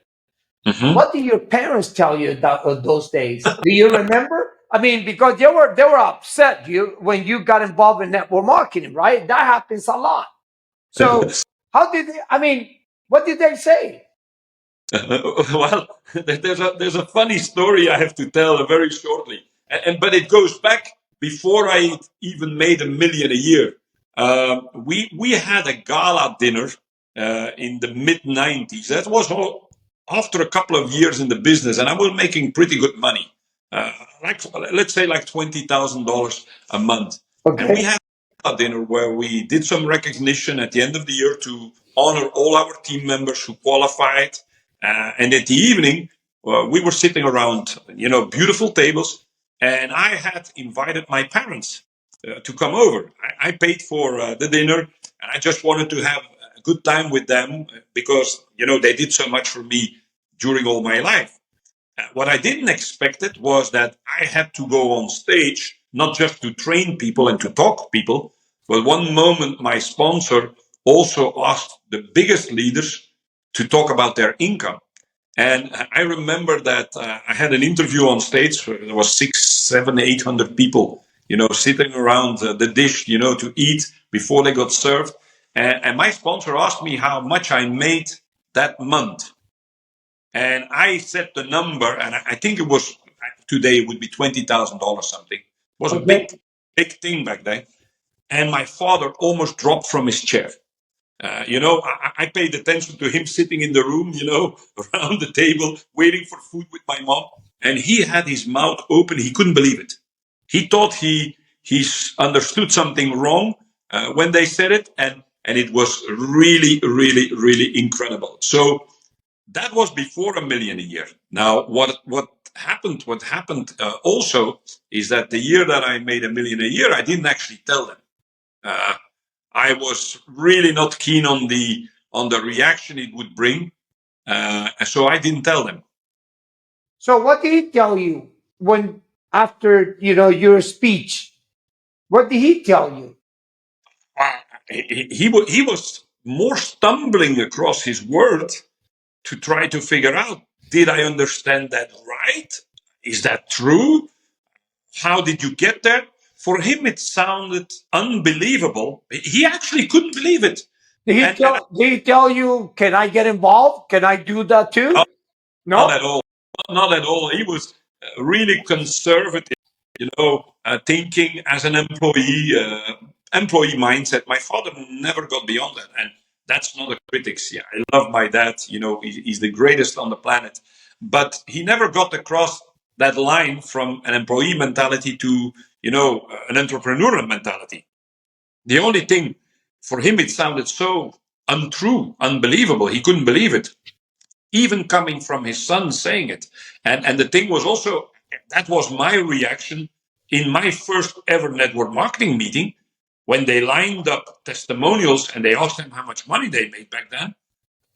Mhm. What did your parents tell you those days? Do you remember? I mean, because they were upset when you got involved in network marketing, right? That happens a lot. So how did they? I mean, what did they say? Well, there's a funny story I have to tell very shortly, but it goes back before I even made 1 million a year. We had a gala dinner in the mid 90s. That was all after a couple of years in the business, and I was making pretty good money, like let's say like $20,000 a month. And we Okay. had a dinner where we did some recognition at the end of the year to honor all our team members who qualified. And at the evening, we were sitting around, beautiful tables, and I had invited my parents to come over. I paid for the dinner, and I just wanted to have a good time with them because, they did so much for me during all my life. What I didn't expect it was that I had to go on stage, not just to train people and to talk to people, but one moment my sponsor also asked the biggest leaders to talk about their income. And I remember that I had an interview on stage where there was 800 people, sitting around the dish, to eat before they got served. And my sponsor asked me how much I made that month. And I said the number, and I think it was today it would be $20,000 something. It was a Okay. big thing back then. And my father almost dropped from his chair. I paid attention to him sitting in the room, around the table, waiting for food with my mom. And he had his mouth open. He couldn't believe it. He thought he understood something wrong when they said it. And it was really, really, really incredible. So that was before a million a year. Now, what happened also is that the year that I made a million a year, I didn't actually tell them. I was really not keen on the reaction it would bring, so I didn't tell them. So what did he tell you when after your speech? What did he tell you? He was more stumbling across his words to try to figure out, did I understand that right? Is that true? How did you get there? For him, it sounded unbelievable. He actually couldn't believe it. Did he tell you, can I get involved? Can I do that too? Not, not No? at all. Not at all. He was really conservative, thinking as an employee mindset. My father never got beyond that. And that's not a critics. Yeah, I love my dad. He's the greatest on the planet. But he never got across that line from an employee mentality to, an entrepreneurial mentality. The only thing for him, it sounded so untrue, unbelievable. He couldn't believe it, even coming from his son saying it. And the thing was also, that was my reaction in my first ever network marketing meeting when they lined up testimonials and they asked them how much money they made back then.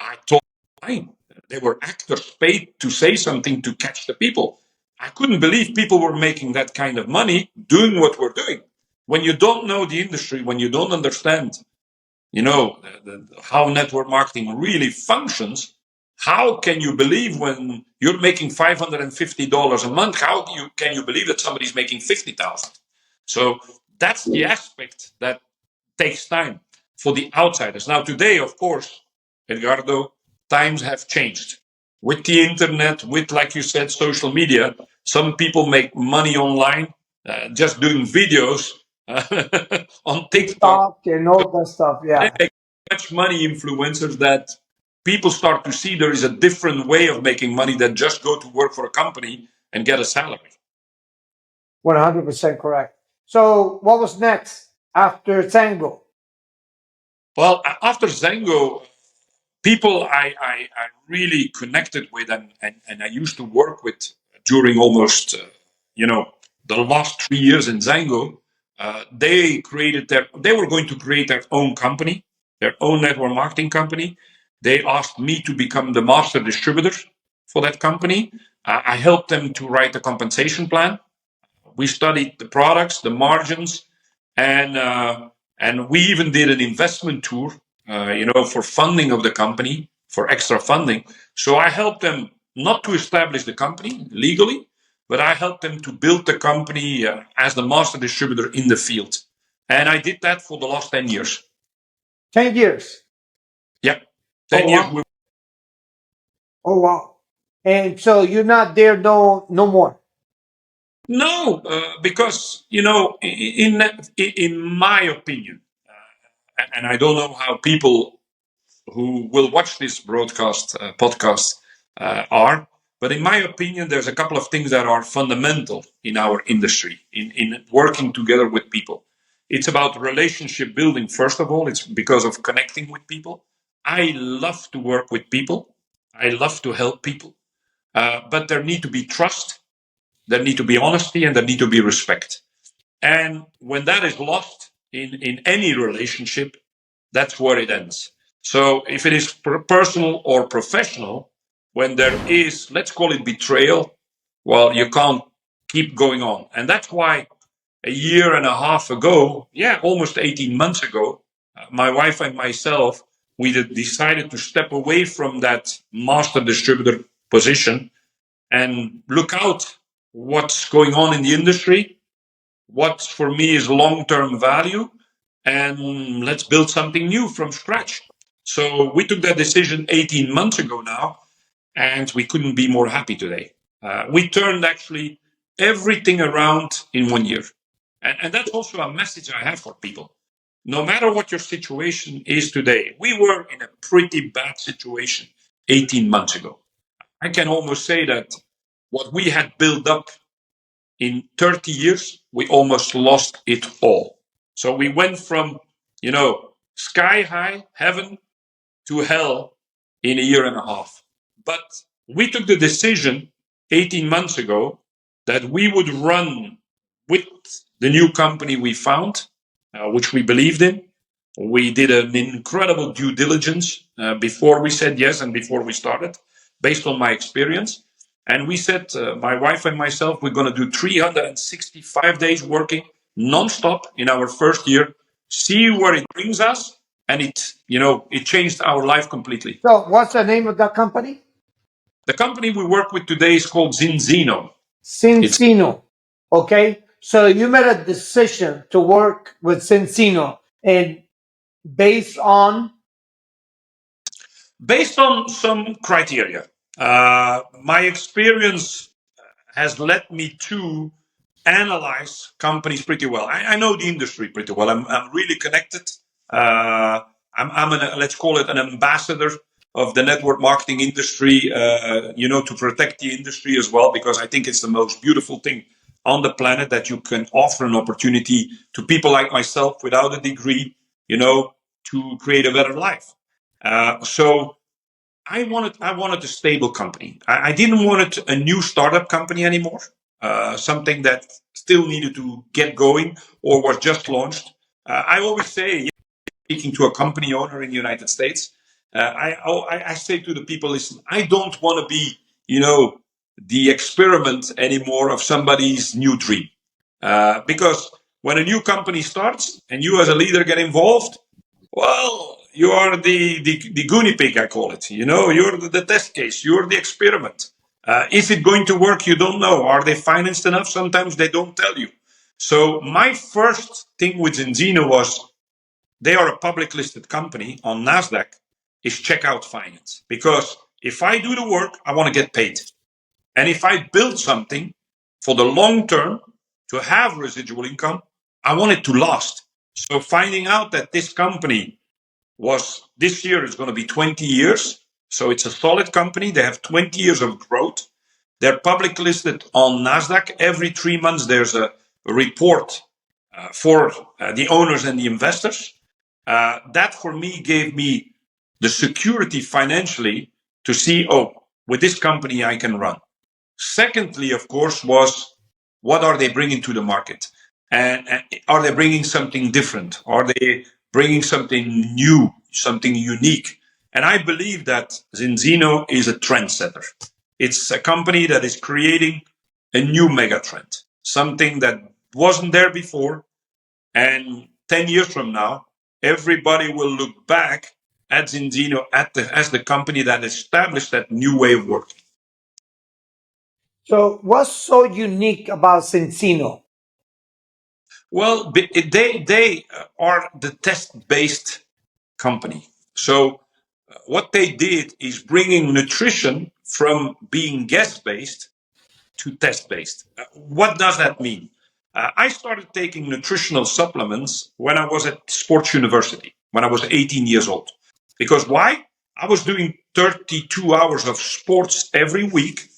I thought, fine. They were actors paid to say something to catch the people. I couldn't believe people were making that kind of money doing what we're doing. When you don't know the industry, when you don't understand, how network marketing really functions, how can you believe when you're making $550 a month? Can you believe that somebody's making 50,000? So that's the aspect that takes time for the outsiders. Now, today, of course, Edgardo, times have changed. With the internet, with, like you said, social media, some people make money online just doing videos on TikTok. TikTok and all that stuff. They Yeah. make much money, influencers, that people start to see there is a different way of making money than just go to work for a company and get a salary. 100% correct. So what was next after Tango? Well, after Zango, people I really connected with and I used to work with during almost, the last 3 years in Zango, they were going to create their own company, their own network marketing company. They asked me to become the master distributor for that company. I helped them to write a compensation plan. We studied the products, the margins, and we even did an investment tour, for funding of the company, for extra funding. So I helped them not to establish the company legally, but I helped them to build the company as the master distributor in the field. And I did that for the last 10 years. 10 years. Yeah, Oh 10 years. wow. Oh wow. And so you're not there no more. No, because, in my opinion, and I don't know how people who will watch this podcast are. But in my opinion, there's a couple of things that are fundamental in our industry, in working together with people. It's about relationship building, first of all. It's because of connecting with people. I love to work with people. I love to help people. But there need to be trust, there need to be honesty, and there need to be respect. And when that is lost in any relationship, that's where it ends. So if it is personal or professional, when there is, let's call it betrayal, well, you can't keep going on. And that's why a year and a half ago, almost 18 months ago, my wife and myself, we decided to step away from that master distributor position and look out what's going on in the industry, what for me is long-term value, and let's build something new from scratch. So we took that decision 18 months ago now, and we couldn't be more happy today. We turned actually everything around in 1 year. And that's also a message I have for people. No matter what your situation is today, we were in a pretty bad situation 18 months ago. I can almost say that what we had built up in 30 years, we almost lost it all. So we went from, sky high heaven to hell in a year and a half. But we took the decision 18 months ago that we would run with the new company we found, which we believed in. We did an incredible due diligence before we said yes and before we started, based on my experience. And we said, my wife and myself, we're going to do 365 days working nonstop in our first year, see where it brings us, and it changed our life completely. So, what's the name of that company? The company we work with today is called Zinzino. Cincino. Okay. So you made a decision to work with Cincino, and based on Based on some criteria. My experience has led me to analyze companies pretty well. I know the industry pretty well. I'm really connected. Let's call it an ambassador of the network marketing industry, to protect the industry as well, because I think it's the most beautiful thing on the planet that you can offer an opportunity to people like myself without a degree, to create a better life. So I wanted a stable company. I didn't want a new startup company anymore. Something that still needed to get going or was just launched. I always say, speaking to a company owner in the United States, I say to the people, listen, I don't want to be, the experiment anymore of somebody's new dream. Because when a new company starts and you as a leader get involved, well, you are the guinea pig, I call it. You're the test case. You're the experiment. Is it going to work? You don't know. Are they financed enough? Sometimes they don't tell you. So my first thing with Zinzino was they are a public listed company on NASDAQ, is check out finance. Because if I do the work, I want to get paid. And if I build something for the long term to have residual income, I want it to last. So finding out that this company was this year is going to be 20 years. So it's a solid company. They have 20 years of growth. They're public listed on NASDAQ. Every 3 months, there's a report for the owners and the investors. That for me gave me the security financially to see, with this company I can run. Secondly, of course, was what are they bringing to the market? And are they bringing something different? Are they bringing something new, something unique? And I believe that Zinzino is a trendsetter. It's a company that is creating a new mega trend, something that wasn't there before. And 10 years from now, everybody will look back at Zinzino as the company that established that new way of working. so what's so unique about Cincino? Well, they are the test-based company. So what they did is bringing nutrition from being guest-based to test-based. What does that mean? I started taking nutritional supplements when I was at sports university, when I was 18 years old. Because why? I was doing 32 hours of sports every week,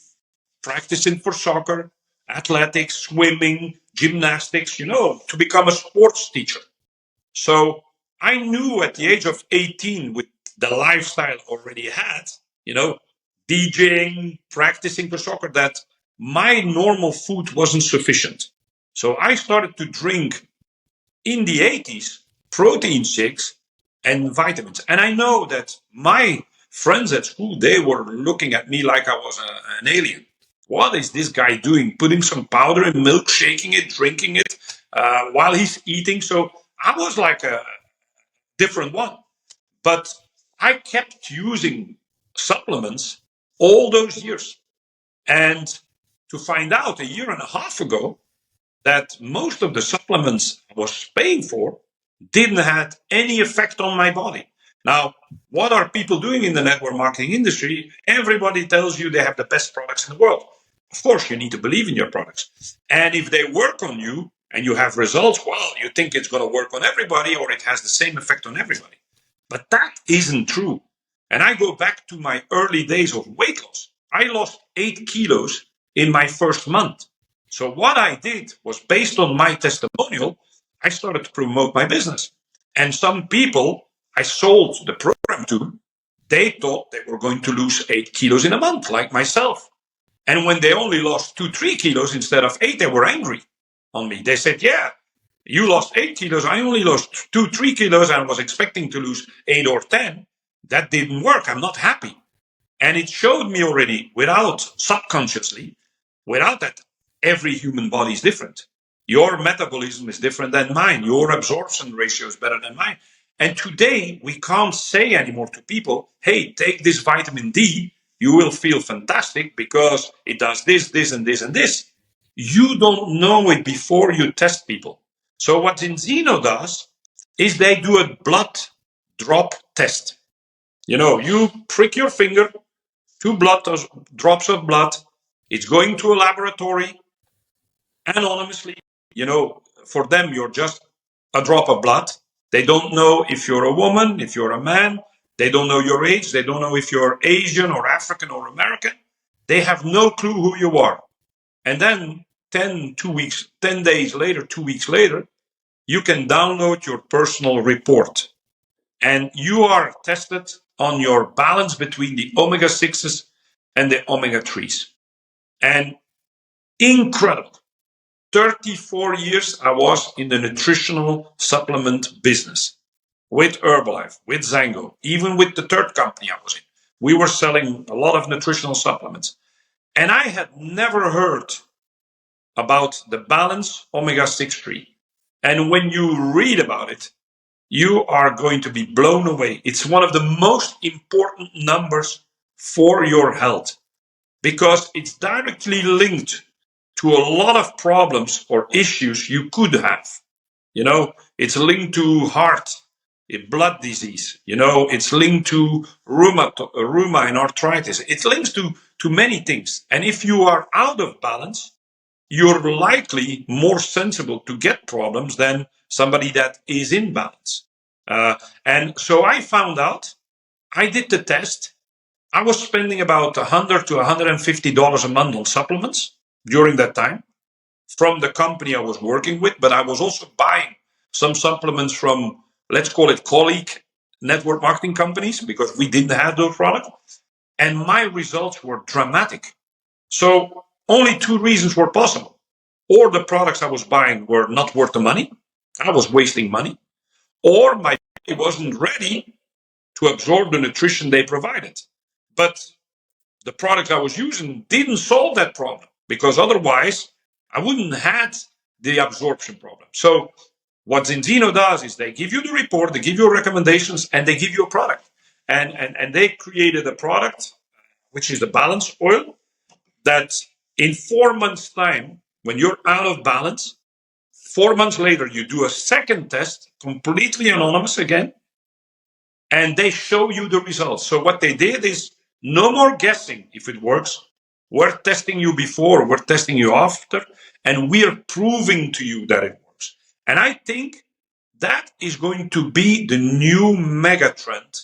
practicing for soccer, athletics, swimming, gymnastics, to become a sports teacher. So I knew at the age of 18, with the lifestyle already had, DJing, practicing for soccer, that my normal food wasn't sufficient. So I started to drink in the 80s protein shakes and vitamins. And I know that my friends at school, they were looking at me like I was an alien. What is this guy doing? Putting some powder in milk, shaking it, drinking it while he's eating. So I was like a different one. But I kept using supplements all those years. And to find out a year and a half ago that most of the supplements I was paying for didn't have any effect on my body. Now, what are people doing in the network marketing industry? Everybody tells you they have the best products in the world. Of course, you need to believe in your products. And if they work on you and you have results, well, you think it's going to work on everybody or it has the same effect on everybody. But that isn't true. And I go back to my early days of weight loss. I lost 8 kilos in my first month. So what I did was based on my testimonial, I started to promote my business. And some people I sold the program to, they thought they were going to lose 8 kilos in a month, like myself. And when they only lost 2, 3 kilos instead of 8, they were angry on me. They said, yeah, you lost 8 kilos. I only lost 2, 3 kilos. I was expecting to lose 8 or 10. That didn't work. I'm not happy. And it showed me already without subconsciously, without that, every human body is different. Your metabolism is different than mine. Your absorption ratio is better than mine. And today we can't say anymore to people, hey, take this vitamin D. You will feel fantastic because it does this, this, and this, and this. You don't know it before you test people. So what Enzino does is they do a blood drop test. You know, you prick your finger, 2 drops of blood. It's going to a laboratory anonymously. You know, for them, you're just a drop of blood. They don't know if you're a woman, if you're a man. They don't know your age. They don't know if you're Asian or African or American. They have no clue who you are. And then 10 days later, 2 weeks later, you can download your personal report. And you are tested on your balance between the omega 6s and the omega 3s. And incredible. 34 years I was in the nutritional supplement business with Herbalife, with Zango, even with the third company I was in. We were selling a lot of nutritional supplements. And I had never heard about the balance omega 6 3. And when you read about it, you are going to be blown away. It's one of the most important numbers for your health because it's directly linked to a lot of problems or issues you could have. You know, it's linked to heart, blood disease. You know, it's linked to rheuma and arthritis. It links to many things. And if you are out of balance, you're likely more sensible to get problems than somebody that is in balance. And so I found out, I did the test. I was spending about $100 to $150 a month on supplements during that time from the company I was working with, but I was also buying some supplements from, let's call it colleague network marketing companies because we didn't have those products. And my results were dramatic. So only 2 reasons were possible. Or the products I was buying were not worth the money. I was wasting money. Or my body wasn't ready to absorb the nutrition they provided. But the product I was using didn't solve that problem because otherwise I wouldn't have had the absorption problem. So what Enzino does is they give you the report, they give you recommendations, and they give you a product. And they created a product, which is the balance oil, that in 4 months' time, when you're out of balance, 4 months later, you do a second test, completely anonymous again, and they show you the results. So what they did is no more guessing if it works. We're testing you before, we're testing you after, and we're proving to you that it works. And I think that is going to be the new mega trend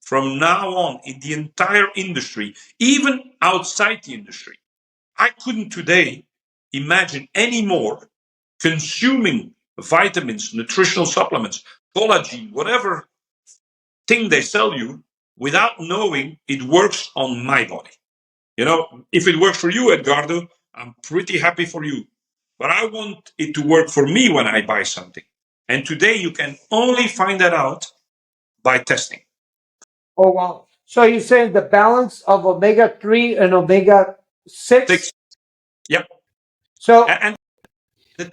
from now on in the entire industry, even outside the industry. I couldn't today imagine anymore consuming vitamins, nutritional supplements, collagen, whatever thing they sell you without knowing it works on my body. You know, if it works for you, Edgardo, I'm pretty happy for you. But I want it to work for me when I buy something. And today you can only find that out by testing. Oh, wow. So you're saying the balance of omega 3 and omega 6? Six. Yep. So, And the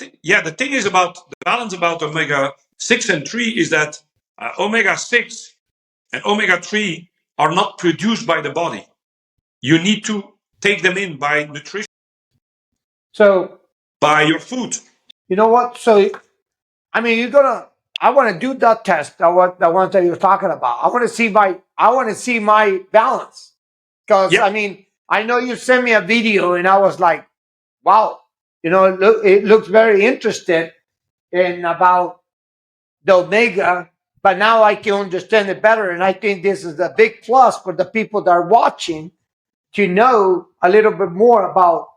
thing is about the balance about omega 6 and 3 is that omega 6 and omega 3 are not produced by the body. you need to take them in by nutrition, So by your food. you know what? So I mean, I want to do that test. The ones that you're talking about. I want to see my balance because Yep, I mean, I know you sent me a video and I was like, wow, it looks very interested in about the omega, but now I can understand it better, and I think this is a big plus for the people that are watching to know a little bit more about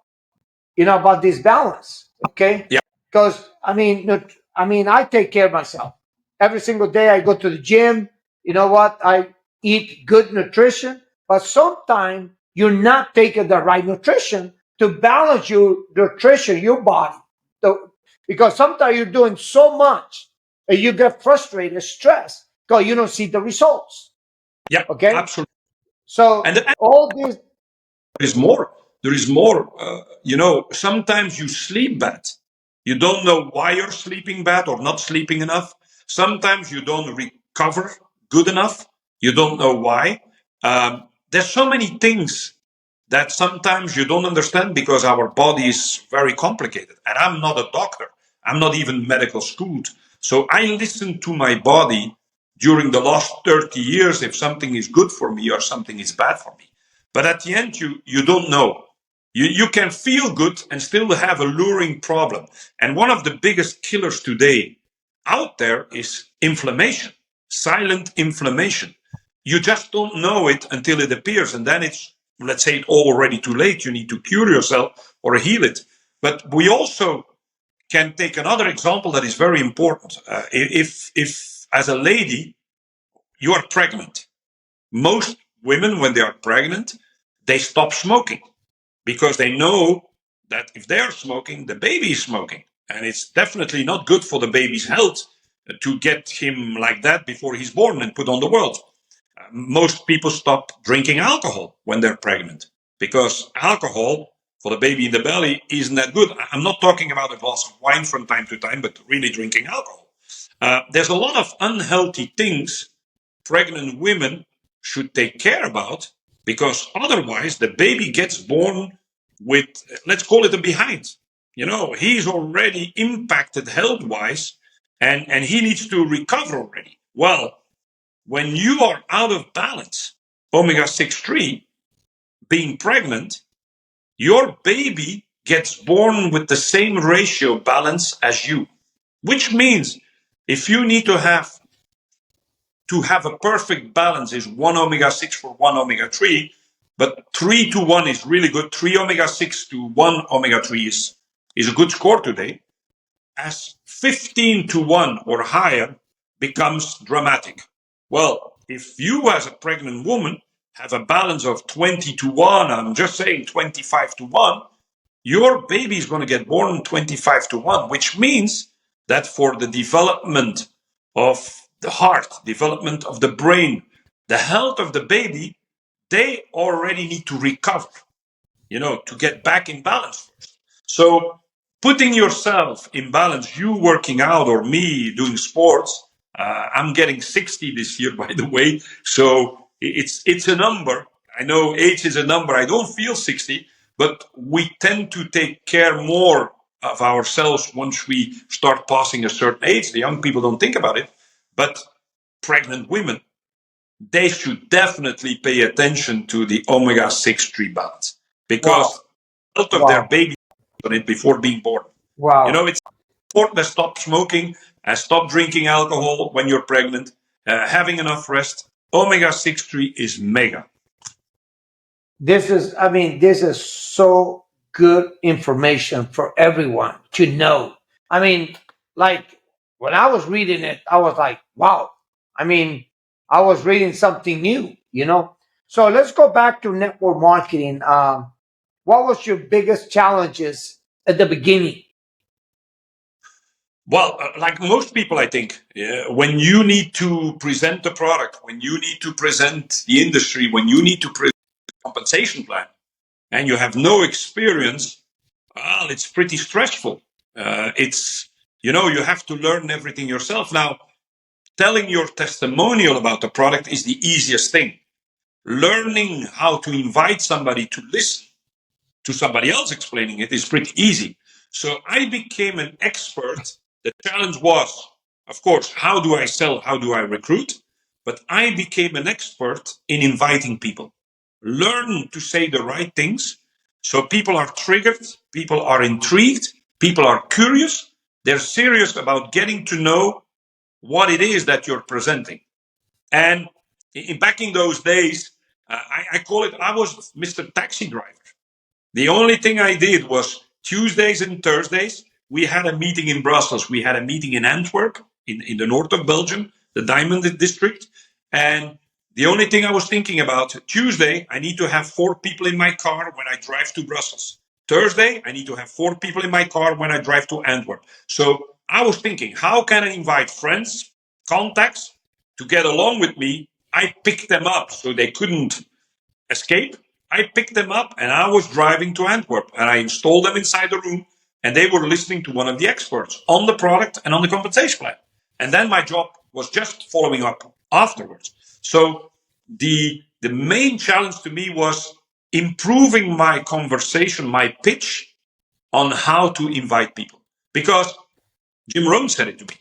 about this balance. Okay, yep, because I mean, I take care of myself every single day. I go to the gym. You know what? I eat good nutrition, but sometimes you're not taking the right nutrition to balance your nutrition, your body. So, because sometimes you're doing so much and you get frustrated, stressed, because you don't see the results. yep, Okay, absolutely. so And there all these. is more. There is more. Sometimes you sleep bad. You don't know why you're sleeping bad or not sleeping enough. Sometimes you don't recover good enough. You don't know why. There's so many things that sometimes you don't understand because our body is very complicated. And I'm not a doctor. I'm not even medical schooled. So I listen to my body during the last 30 years if something is good for me or something is bad for me. But at the end, you don't know. You can feel good and still have a luring problem. And one of the biggest killers today out there is inflammation, silent inflammation. You just don't know it until it appears. And then it's, let's say, already too late. You need to cure yourself or heal it. But we also can take another example that is very important. If as a lady, you are pregnant, most women, when they are pregnant, they stop smoking because they know that if they are smoking, the baby is smoking. And it's definitely not good for the baby's health to get him like that before he's born and put on the world. Most people stop drinking alcohol when they're pregnant because alcohol for the baby in the belly isn't that good. I'm not talking about a glass of wine from time to time, but really drinking alcohol. There's a lot of unhealthy things pregnant women should take care about because otherwise the baby gets born with, let's call it a behind. He's already impacted health wise and he needs to recover already. Well, when you are out of balance, omega 6 3, being pregnant, your baby gets born with the same ratio balance as you, which means if you need to have a perfect balance is one omega 6 for one omega 3, but 3 to 1 is really good. 3 omega 6 to 1 omega 3 is a good score today. As 15 to 1 or higher becomes dramatic. Well, if you as a pregnant woman have a balance of 20 to 1, I'm just saying 25 to 1, your baby is going to get born 25 to 1, which means that for the development of the heart, development of the brain, the health of the baby, they already need to recover, to get back in balance first. So putting yourself in balance, you working out or me doing sports, I'm getting 60 this year, by the way. So it's a number. I know age is a number. I don't feel 60, but we tend to take care more of ourselves once we start passing a certain age. The young people don't think about it, but pregnant women, they should definitely pay attention to the omega 6 3 balance Wow, because health of their wow, baby on it before being born. wow. It's important to stop smoking, stop drinking alcohol when you're pregnant, having enough rest. Omega 6 3 is mega. This is so good information for everyone to know. I mean, like when I was reading it, I was like, wow. I mean, I was reading something new. So let's go back to network marketing. What was your biggest challenges at the beginning? Well, like most people, I think, when you need to present the product, when you need to present the industry, when you need to present a compensation plan, and you have no experience, well, it's pretty stressful. You have to learn everything yourself. Now, telling your testimonial about the product is the easiest thing. learning how to invite somebody to listen to somebody else explaining it is pretty easy. So I became an expert. The challenge was, of course, how do I sell? How do I recruit? But I became an expert in inviting people. Learn to say the right things so people are triggered, people are intrigued, people are curious, they're serious about getting to know what it is that you're presenting. And back in those days, I call it, I was Mr. Taxi Driver. The only thing I did was Tuesdays and Thursdays, we had a meeting in Brussels. We had a meeting in Antwerp, in the north of Belgium, the Diamond District. And the only thing I was thinking about, Tuesday, I need to have 4 people in my car when I drive to Brussels. Thursday, I need to have 4 people in my car when I drive to Antwerp. So I was thinking, how can I invite friends, contacts to get along with me? I picked them up so they couldn't escape. I picked them up and I was driving to Antwerp and I installed them inside the room and they were listening to one of the experts on the product and on the compensation plan. And then my job was just following up afterwards. So the main challenge to me was improving my conversation, my pitch on how to invite people. Because Jim Rohn said it to me.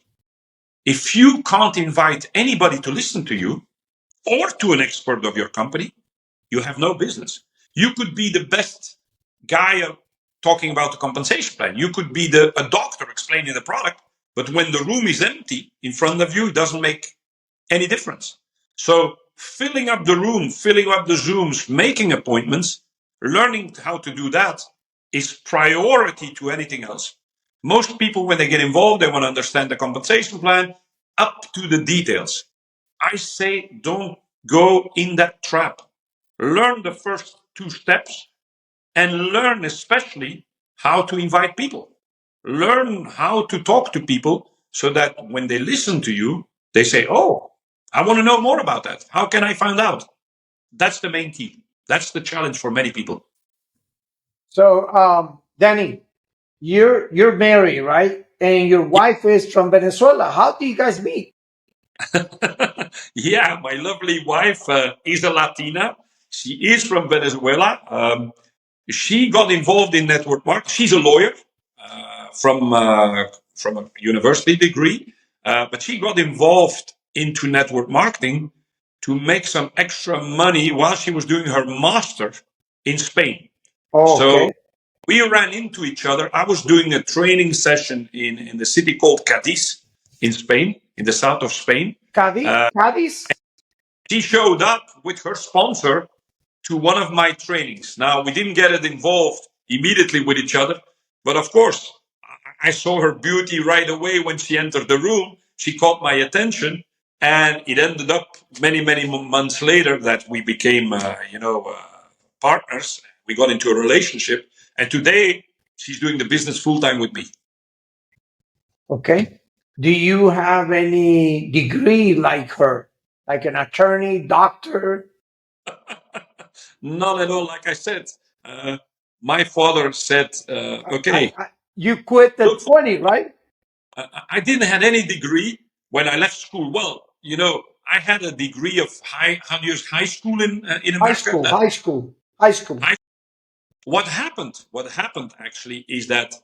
If you can't invite anybody to listen to you or to an expert of your company, you have no business. You could be the best guy talking about the compensation plan. You could be a doctor explaining the product, but when the room is empty in front of you, it doesn't make any difference. So filling up the room, filling up the Zooms, making appointments, learning how to do that is priority to anything else. Most people, when they get involved, they want to understand the compensation plan up to the details. I say don't go in that trap. Learn the first 2 steps and learn especially how to invite people. Learn how to talk to people so that when they listen to you, they say, oh, I want to know more about that. How can I find out? That's the main key. That's the challenge for many people. So, Danny, you're married, right? And your wife is from Venezuela. How do you guys meet? Yeah, my lovely wife is a Latina. She is from Venezuela. She got involved in network marketing. She's a lawyer from a university degree, but she got involved into network marketing to make some extra money while she was doing her master in Spain. Oh, So okay. we ran into each other. I was doing a training session in the city called Cadiz in Spain, in the south of Spain. Cadiz? Cadiz? She showed up with her sponsor to one of my trainings. Now, we didn't get it involved immediately with each other, but of course, I saw her beauty right away when she entered the room. She caught my attention, and it ended up many, many months later that we became, partners. We got into a relationship, and today she's doing the business full time with me. Okay. Do you have any degree like her? Like an attorney, doctor? Not at all. Like I said, my father said, "Okay, You quit at look." 20, right? I didn't have any degree when I left school. Well, I had a degree of how do you use high school in High America? school, high school, high school. High, what happened actually is that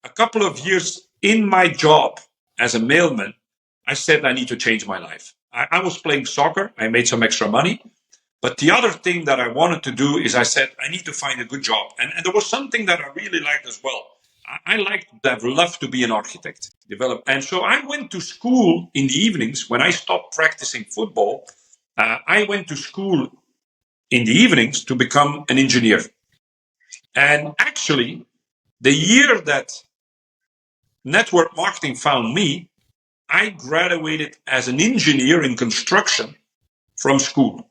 a couple of years in my job as a mailman, I said I need to change my life. I was playing soccer. I made some extra money. But the other thing that I wanted to do is I said, I need to find a good job. And there was something that I really liked as well. I liked, I've loved to be an architect, develop. And so I went to school in the evenings when I stopped practicing football. I went to school in the evenings to become an engineer. And actually, the year that network marketing found me, I graduated as an engineer in construction from school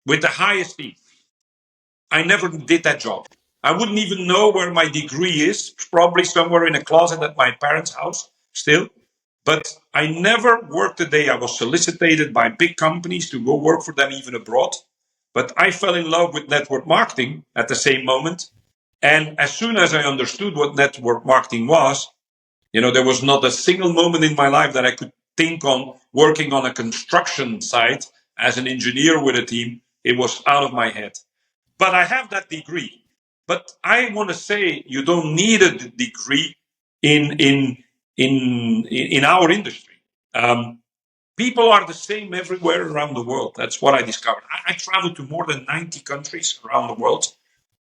with the highest fee. I never did that job. I wouldn't even know where my degree is, probably somewhere in a closet at my parents' house still. But I never worked a day. I was solicited by big companies to go work for them, even abroad. But I fell in love with network marketing at the same moment. And as soon as I understood what network marketing was, there was not a single moment in my life that I could think on working on a construction site as an engineer with a team. it was out of my head. But I have that degree. But I want to say you don't need a degree in in our industry. Um, People are the same everywhere around the world. That's what I discovered. I traveled to more than 90 countries around the world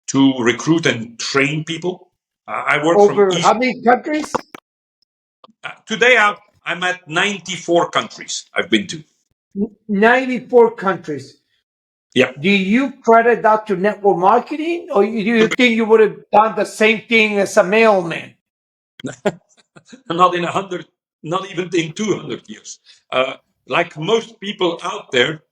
to recruit and train people. I work from Over how East. many countries? Today, I'm at 94 countries I've been to. 94 countries. Yeah. Do you credit that to network marketing, or do you think you would have done the same thing as a mailman? Not in 100, not even in 200 years. Like most people out there,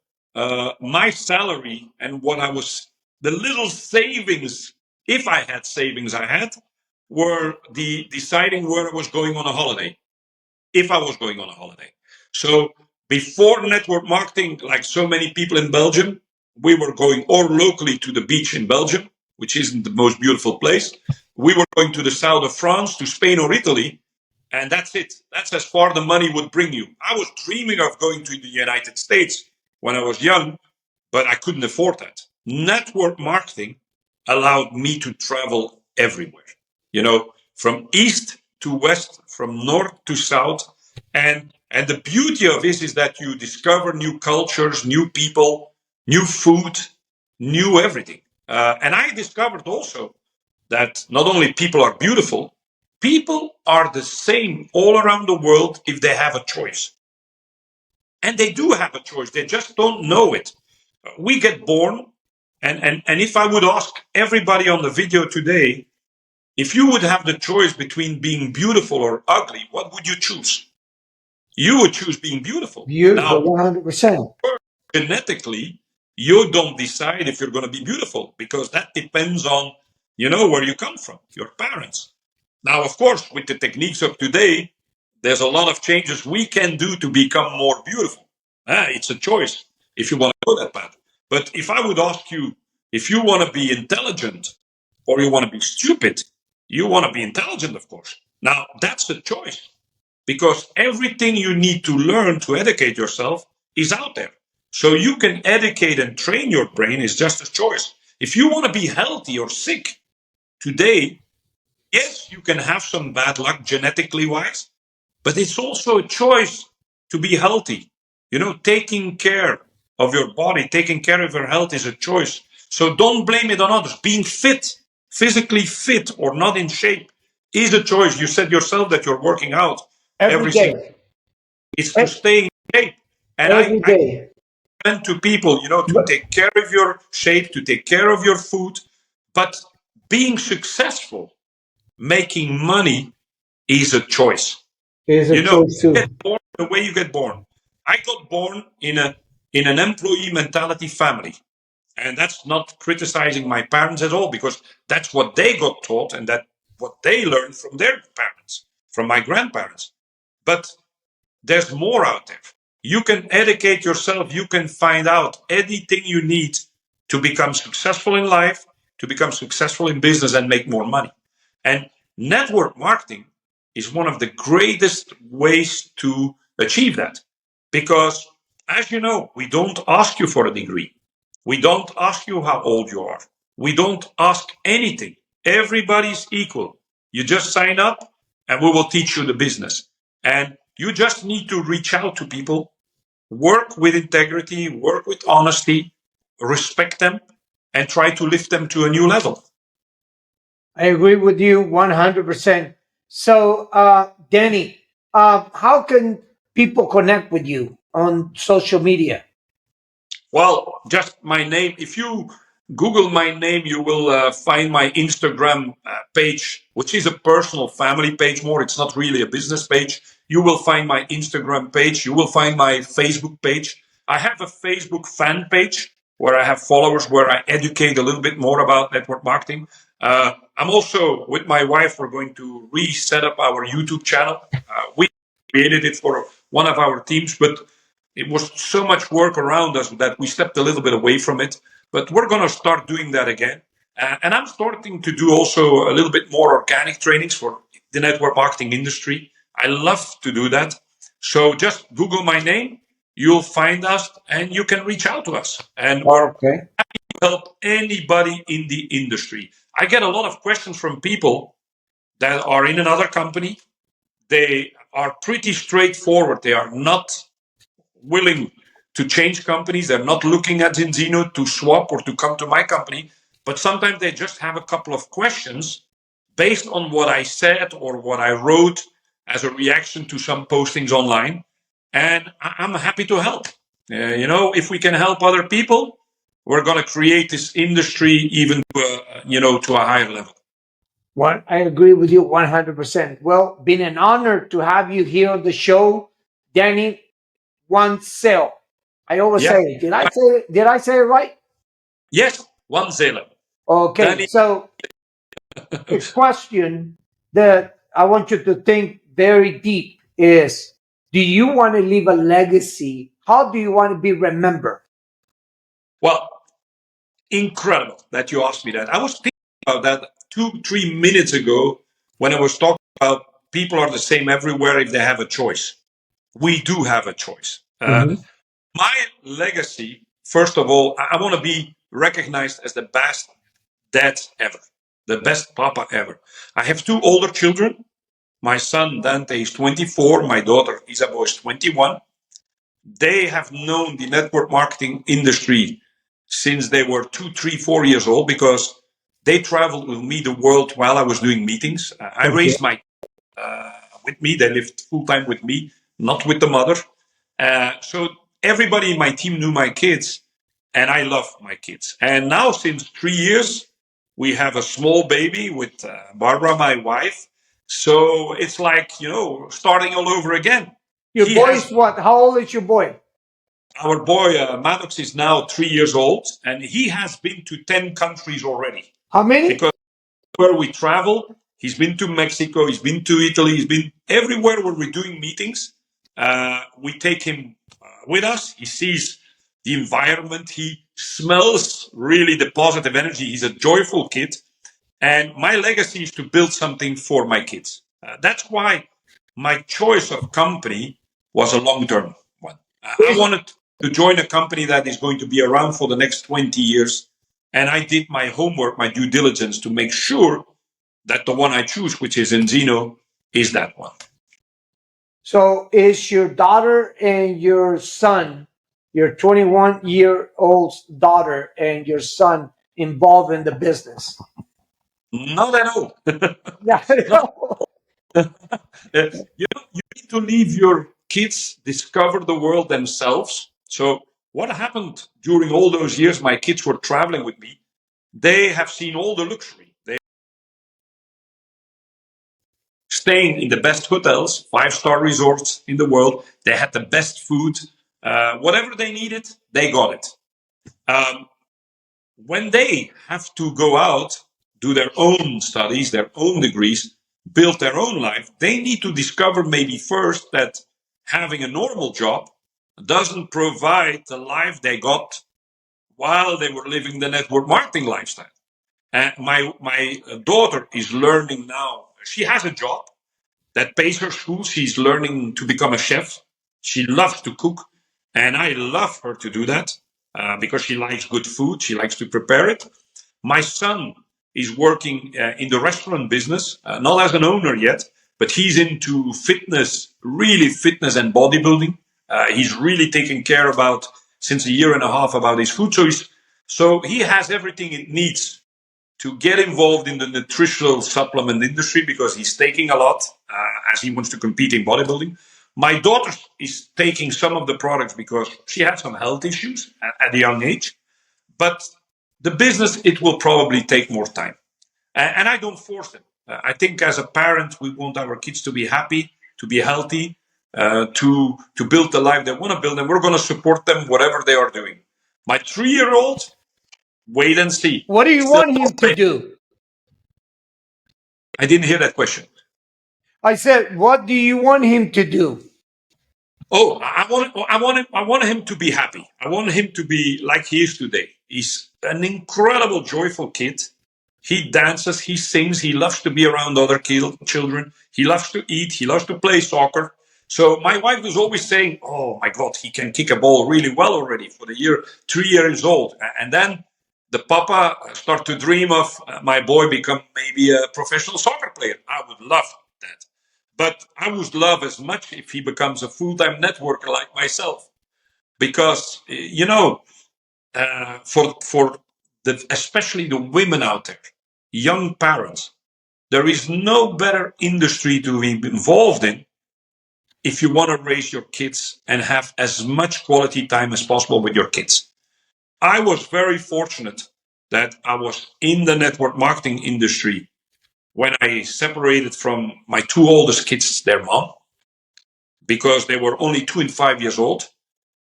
my salary and what I was, the little savings, if I had savings I had, were the deciding where I was going on a holiday, if I was going on a holiday. So before network marketing, like so many people in Belgium, we were going or locally to the beach in Belgium, which isn't the most beautiful place. We were going to the south of France, to Spain or Italy, and that's it. That's as far the money would bring you. I was dreaming of going to the United States when I was young, but I couldn't afford that. Network marketing allowed me to travel everywhere, from east to west, from north to south. And the beauty of this is that you discover new cultures, new people, new food, new everything. And I discovered also that not only people are beautiful, people are the same all around the world if they have a choice. And they do have a choice, they just don't know it. We get born, and if I would ask everybody on the video today, if you would have the choice between being beautiful or ugly, what would you choose? You would choose being beautiful. Beautiful, Now, 100%. genetically, you don't decide if you're going to be beautiful because that depends on, where you come from, your parents. Now, of course, with the techniques of today, there's a lot of changes we can do to become more beautiful. It's a choice if you want to go that path. But if I would ask you, if you want to be intelligent or you want to be stupid, you want to be intelligent, of course. Now, that's a choice because everything you need to learn to educate yourself is out there. So you can educate and train your brain is just a choice. If you want to be healthy or sick today, yes, you can have some bad luck genetically wise, but it's also a choice to be healthy. Taking care of your body, taking care of your health is a choice. So don't blame it on others. Being fit, physically fit or not in shape, is a choice. You said yourself that you're working out Every every single. day. It's to E- stay in shape. And Every I day. recommend to people, to But take care of your shape, to take care of your food, but being successful, making money is a choice. it is a You know, choice you get too. born the way you get born. I got born in an employee mentality family. And that's not criticizing my parents at all, because that's what they got taught and that what they learned from their parents, from my grandparents. But there's more out there. You can educate yourself. You can find out anything you need to become successful in life, to become successful in business and make more money. And network marketing is one of the greatest ways to achieve that. Because, as you know, we don't ask you for a degree. We don't ask you how old you are. We don't ask anything. Everybody's equal. You just sign up and we will teach you the business. And you just need to reach out to people, work with integrity, work with honesty, respect them, and try to lift them to a new level. I agree with you 100%. So, Danny, how can people connect with you on social media? Well, just my name. If you Google my name, you will find my Instagram page, which is a personal family page more. It's not really a business page. You will find my Instagram page. You will find my Facebook page. I have a Facebook fan page where I have followers, where I educate a little bit more about network marketing. I'm also, with my wife, we're going to reset up our YouTube channel. We created it for one of our teams, but it was so much work around us that we stepped a little bit away from it. But we're going to start doing that again. And I'm starting to do also a little bit more organic trainings for the network marketing industry. I love to do that. So just Google my name you'll find us and you can reach out to us. And we're Okay. help anybody in the industry. I get a lot of questions from people that are in another company. They are pretty straightforward. They are not willing to change companies. They're not looking at Zinzino to swap or to come to my company. But sometimes they just have a couple of questions based on what I said or what I wrote as a reaction to some postings online. And I'm happy to help. If we can help other people, we're going to create this industry even to a higher level. Well, I agree with you 100%. Well, been an honor to have you here on the show, Danny Wanzeele. I always Yeah. say it. Did I say it right? Yes. Wanzeele. Okay. Danny. So the question that I want you to think very deep is, do you want to leave a legacy? How do you want to be remembered? Well, incredible that you asked me that. I was thinking about that 2-3 minutes ago when I was talking about people are the same everywhere if they have a choice. We do have a choice. Mhm. My legacy, first of all, I want to be recognized as the best dad ever, the best papa ever. I have two older children. My son Dante is 24, my daughter Isabel is 21. They have known the network marketing industry since they were 2, 3, 4 years old because they traveled with me the world while I was doing meetings. I Okay. raised my with me. They lived full time with me, not with the mother. So everybody in my team knew my kids, and I love my kids. And now, since 3 years, we have a small baby with Barbara, my wife. So it's like starting all over again. Your He boy has is what? How old is your boy? Our boy Maddox is now 3 years old, and he has been to 10 countries already How many? because where we travel. He's been to Mexico, he's been to Italy, he's been everywhere where we're doing meetings. We take him with us. He sees the environment, he smells really the positive energy. He's a joyful kid. And my legacy is to build something for my kids. That's why my choice of company was a long term one. I Is wanted to join a company that is going to be around for the next 20 years. And I did my homework, my due diligence to make sure that the one I choose, which is Enzino, is that one. So is your daughter and your son, your 21-year-old daughter and your son involved in the business? Not at all. Yeah. Not, you need to leave your kids discover the world themselves. So what happened during all those years my kids were traveling with me? They have seen all the luxury. They staying in the best hotels, 5-star resorts in the world. They had the best food. Whatever they needed, they got it. Um, when they have to go out, do their own studies, their own degrees, build their own life, they need to discover maybe first that having a normal job doesn't provide the life they got while they were living the network marketing lifestyle. And my daughter is learning now. She has a job that pays her school. She's learning to become a chef. She loves to cook, and I love her to do that because she likes good food. She likes to prepare it. My son is working in the restaurant business, not as an owner yet, but he's into fitness, really fitness and bodybuilding. He's really taking care about since a year and a half about his food. So he has everything it needs to get involved in the nutritional supplement industry because he's taking a lot as he wants to compete in bodybuilding. My daughter is taking some of the products because she had some health issues at a young age. But the business, it will probably take more time. And I don't force them. I think as a parent, we want our kids to be happy, to be healthy, to build the life they want to build, and we're going to support them whatever they are doing. My 3-year-old, wait and see. What do you Still, want him to do? I didn't hear that question. I said, what do you want him to do? Oh, I want him to be happy. I want him to be like he is today. He's an incredible, joyful kid. He dances, he sings, he loves to be around other children. He loves to eat, he loves to play soccer. So my wife was always saying, "Oh my God, he can kick a ball really well already for the year 3 years old." And then the papa start to dream of my boy become maybe a professional soccer player. I would love that, but I would love as much if he becomes a full-time networker like myself, because for the especially the women out there, young parents, there is no better industry to be involved in if you want to raise your kids and have as much quality time as possible with your kids. I was very fortunate that I was in the network marketing industry when I separated from my two oldest kids, their mom, because they were only 2 and 5 years old.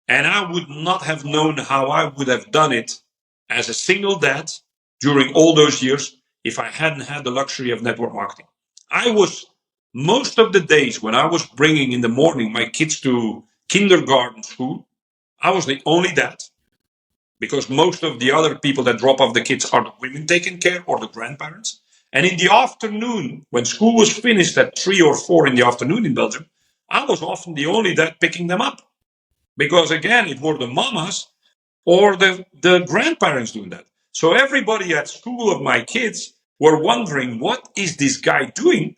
And I would not have known how I would have done it as a single dad during all those years if I hadn't had the luxury of network marketing. I was most of the days when I was bringing in the morning my kids to kindergarten school, I was the only dad, because most of the other people that drop off the kids are the women taking care or the grandparents. And in the afternoon, when school was finished at 3 or 4 in the afternoon in Belgium, I was often the only dad picking them up. Because again, it were the mamas or the grandparents doing that. So everybody at school of my kids were wondering, what is this guy doing?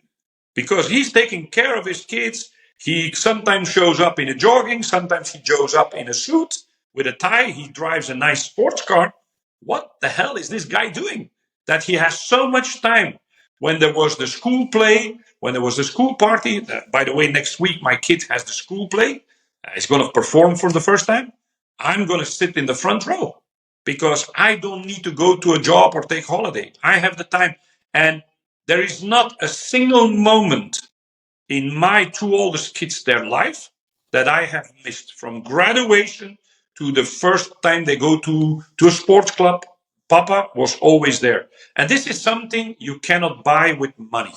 Because he's taking care of his kids. He sometimes shows up in a jogging, sometimes he shows up in a suit with a tie. He drives a nice sports car. What the hell is this guy doing? That he has so much time when there was the school play, when there was the school party. By the way, next week my kid has the school play. He's going to perform for the first time. I'm going to sit in the front row because I don't need to go to a job or take holiday. I have the time. And there is not a single moment in my two oldest kids, their life, that I have missed, from graduation to the first time they go to a sports club. Papa was always there. And this is something you cannot buy with money.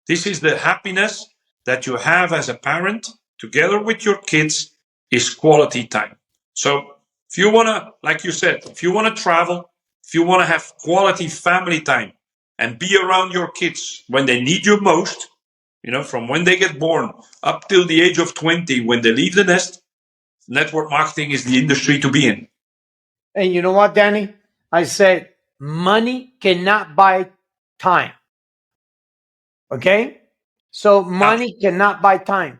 This is the happiness that you have as a parent together with your kids, is quality time. So if you want to, like you said, if you want to travel, if you want to have quality family time and be around your kids when they need you most, from when they get born up till the age of 20, when they leave the nest, network marketing is the industry to be in. And you know what, Danny? I said money cannot buy time. Okay? So money cannot buy time.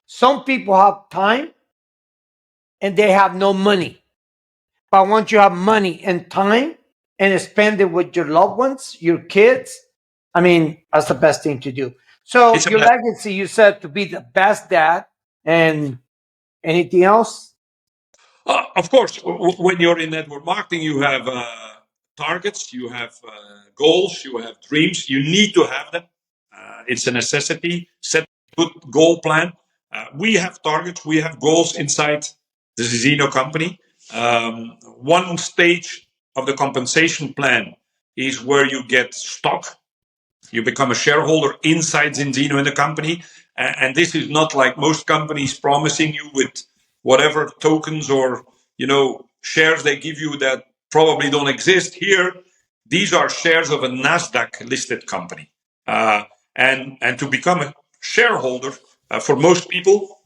Some people have time and they have no money. But once you have money and time and spend it with your loved ones, your kids, I mean, that's the best thing to do. So It's a your legacy, you said, to be the best dad, and anything else? Of course, when you're in network marketing, you have targets, you have goals, you have dreams. You need to have them. It's a necessity. Set a good goal plan. We have targets, we have goals inside the Zeno company. One stage of the compensation plan is where you get stock. You become a shareholder inside Zinzino in the company. And this is not like most companies promising you with whatever tokens or, shares they give you that probably don't exist. Here, these are shares of a NASDAQ listed company. And to become a shareholder, for most people,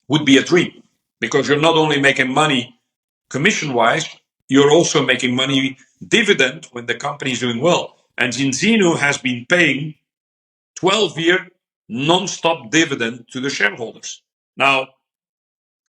would be a dream, because you're not only making money commission wise, you're also making money dividend when the company is doing well. And Zinzino has been paying 12-year non-stop dividend to the shareholders. Now,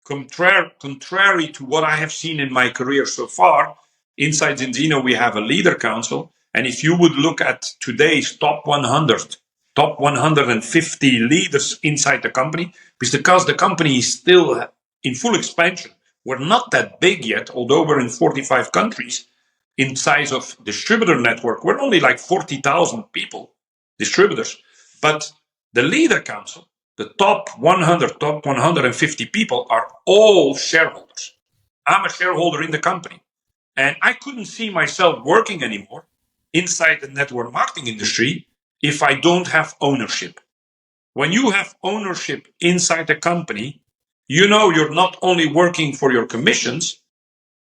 contrary to what I have seen in my career so far, inside Zinzino we have a leader council. And if you would look at today's top 100, top 150 leaders inside the company, because the company is still in full expansion. We're not that big yet, although we're in 45 countries. In size of distributor network, we're only like 40,000 people, distributors. But the leader council, the top 100, top 150 people are all shareholders. I'm a shareholder in the company. And I couldn't see myself working anymore inside the network marketing industry if I don't have ownership. When you have ownership inside the company, you're not only working for your commissions,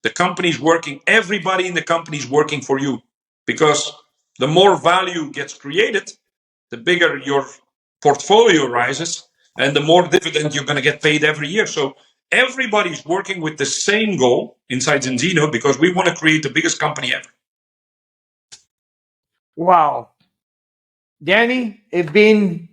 the company's working, everybody in the company is working for you, because the more value gets created, the bigger your portfolio rises, and the more dividend you're going to get paid every year. So everybody's working with the same goal inside Enzino because we want to create the biggest company ever. Wow. Danny, it's been,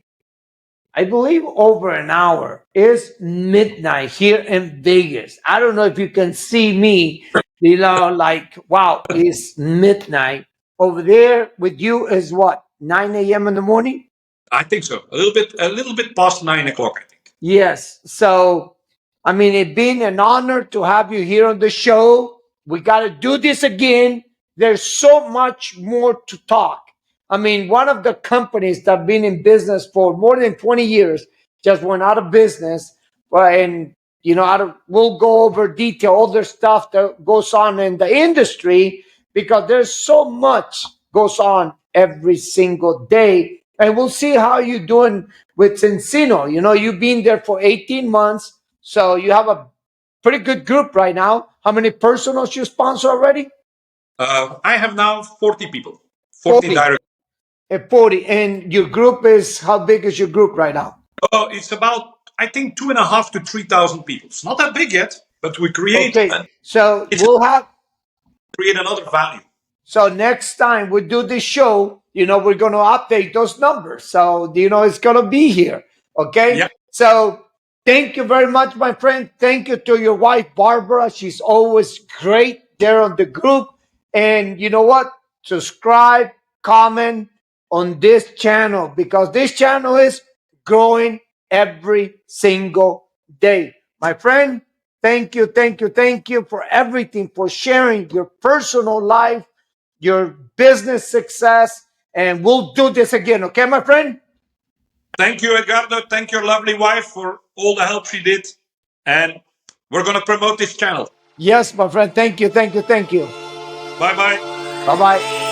I believe, over an hour. It's midnight here in Vegas. I don't know if you can see me, like, wow, it's midnight. Over there with you is what, 9 a.m. in the morning? I think so. A little bit past 9 o'clock, I think. Yes. So, I mean, it's been an honor to have you here on the show. We got to do this again. There's so much more to talk. I mean, one of the companies that have been in business for more than 20 years just went out of business. And, we'll go over detail, other stuff that goes on in the industry because there's so much goes on every single day. And we'll see how you're doing with Encino. You've been there for 18 months, so you have a pretty good group right now. How many personals you sponsor already? I have now 40 people, 40 40. direct. 40. And your group is, how big is your group right now? Oh, it's about, I think, 2.5 to 3,000 people. It's not that big yet, but we create Okay, so it's we'll have create another value. So next time we do this show, we're going to update those numbers. So, it's going to be here. Okay. Yeah. So thank you very much, my friend. Thank you to your wife, Barbara. She's always great there on the group. And you know what? Subscribe, comment on this channel because this channel is growing every single day. My friend, thank you, thank you, thank you for everything, for sharing your personal life, your business success, and we'll do this again. Okay, my friend? Thank you, Edgardo. Thank your lovely wife for all the help she did. And we're going to promote this channel. Yes, my friend. Thank you, thank you, thank you. Bye bye. Bye bye.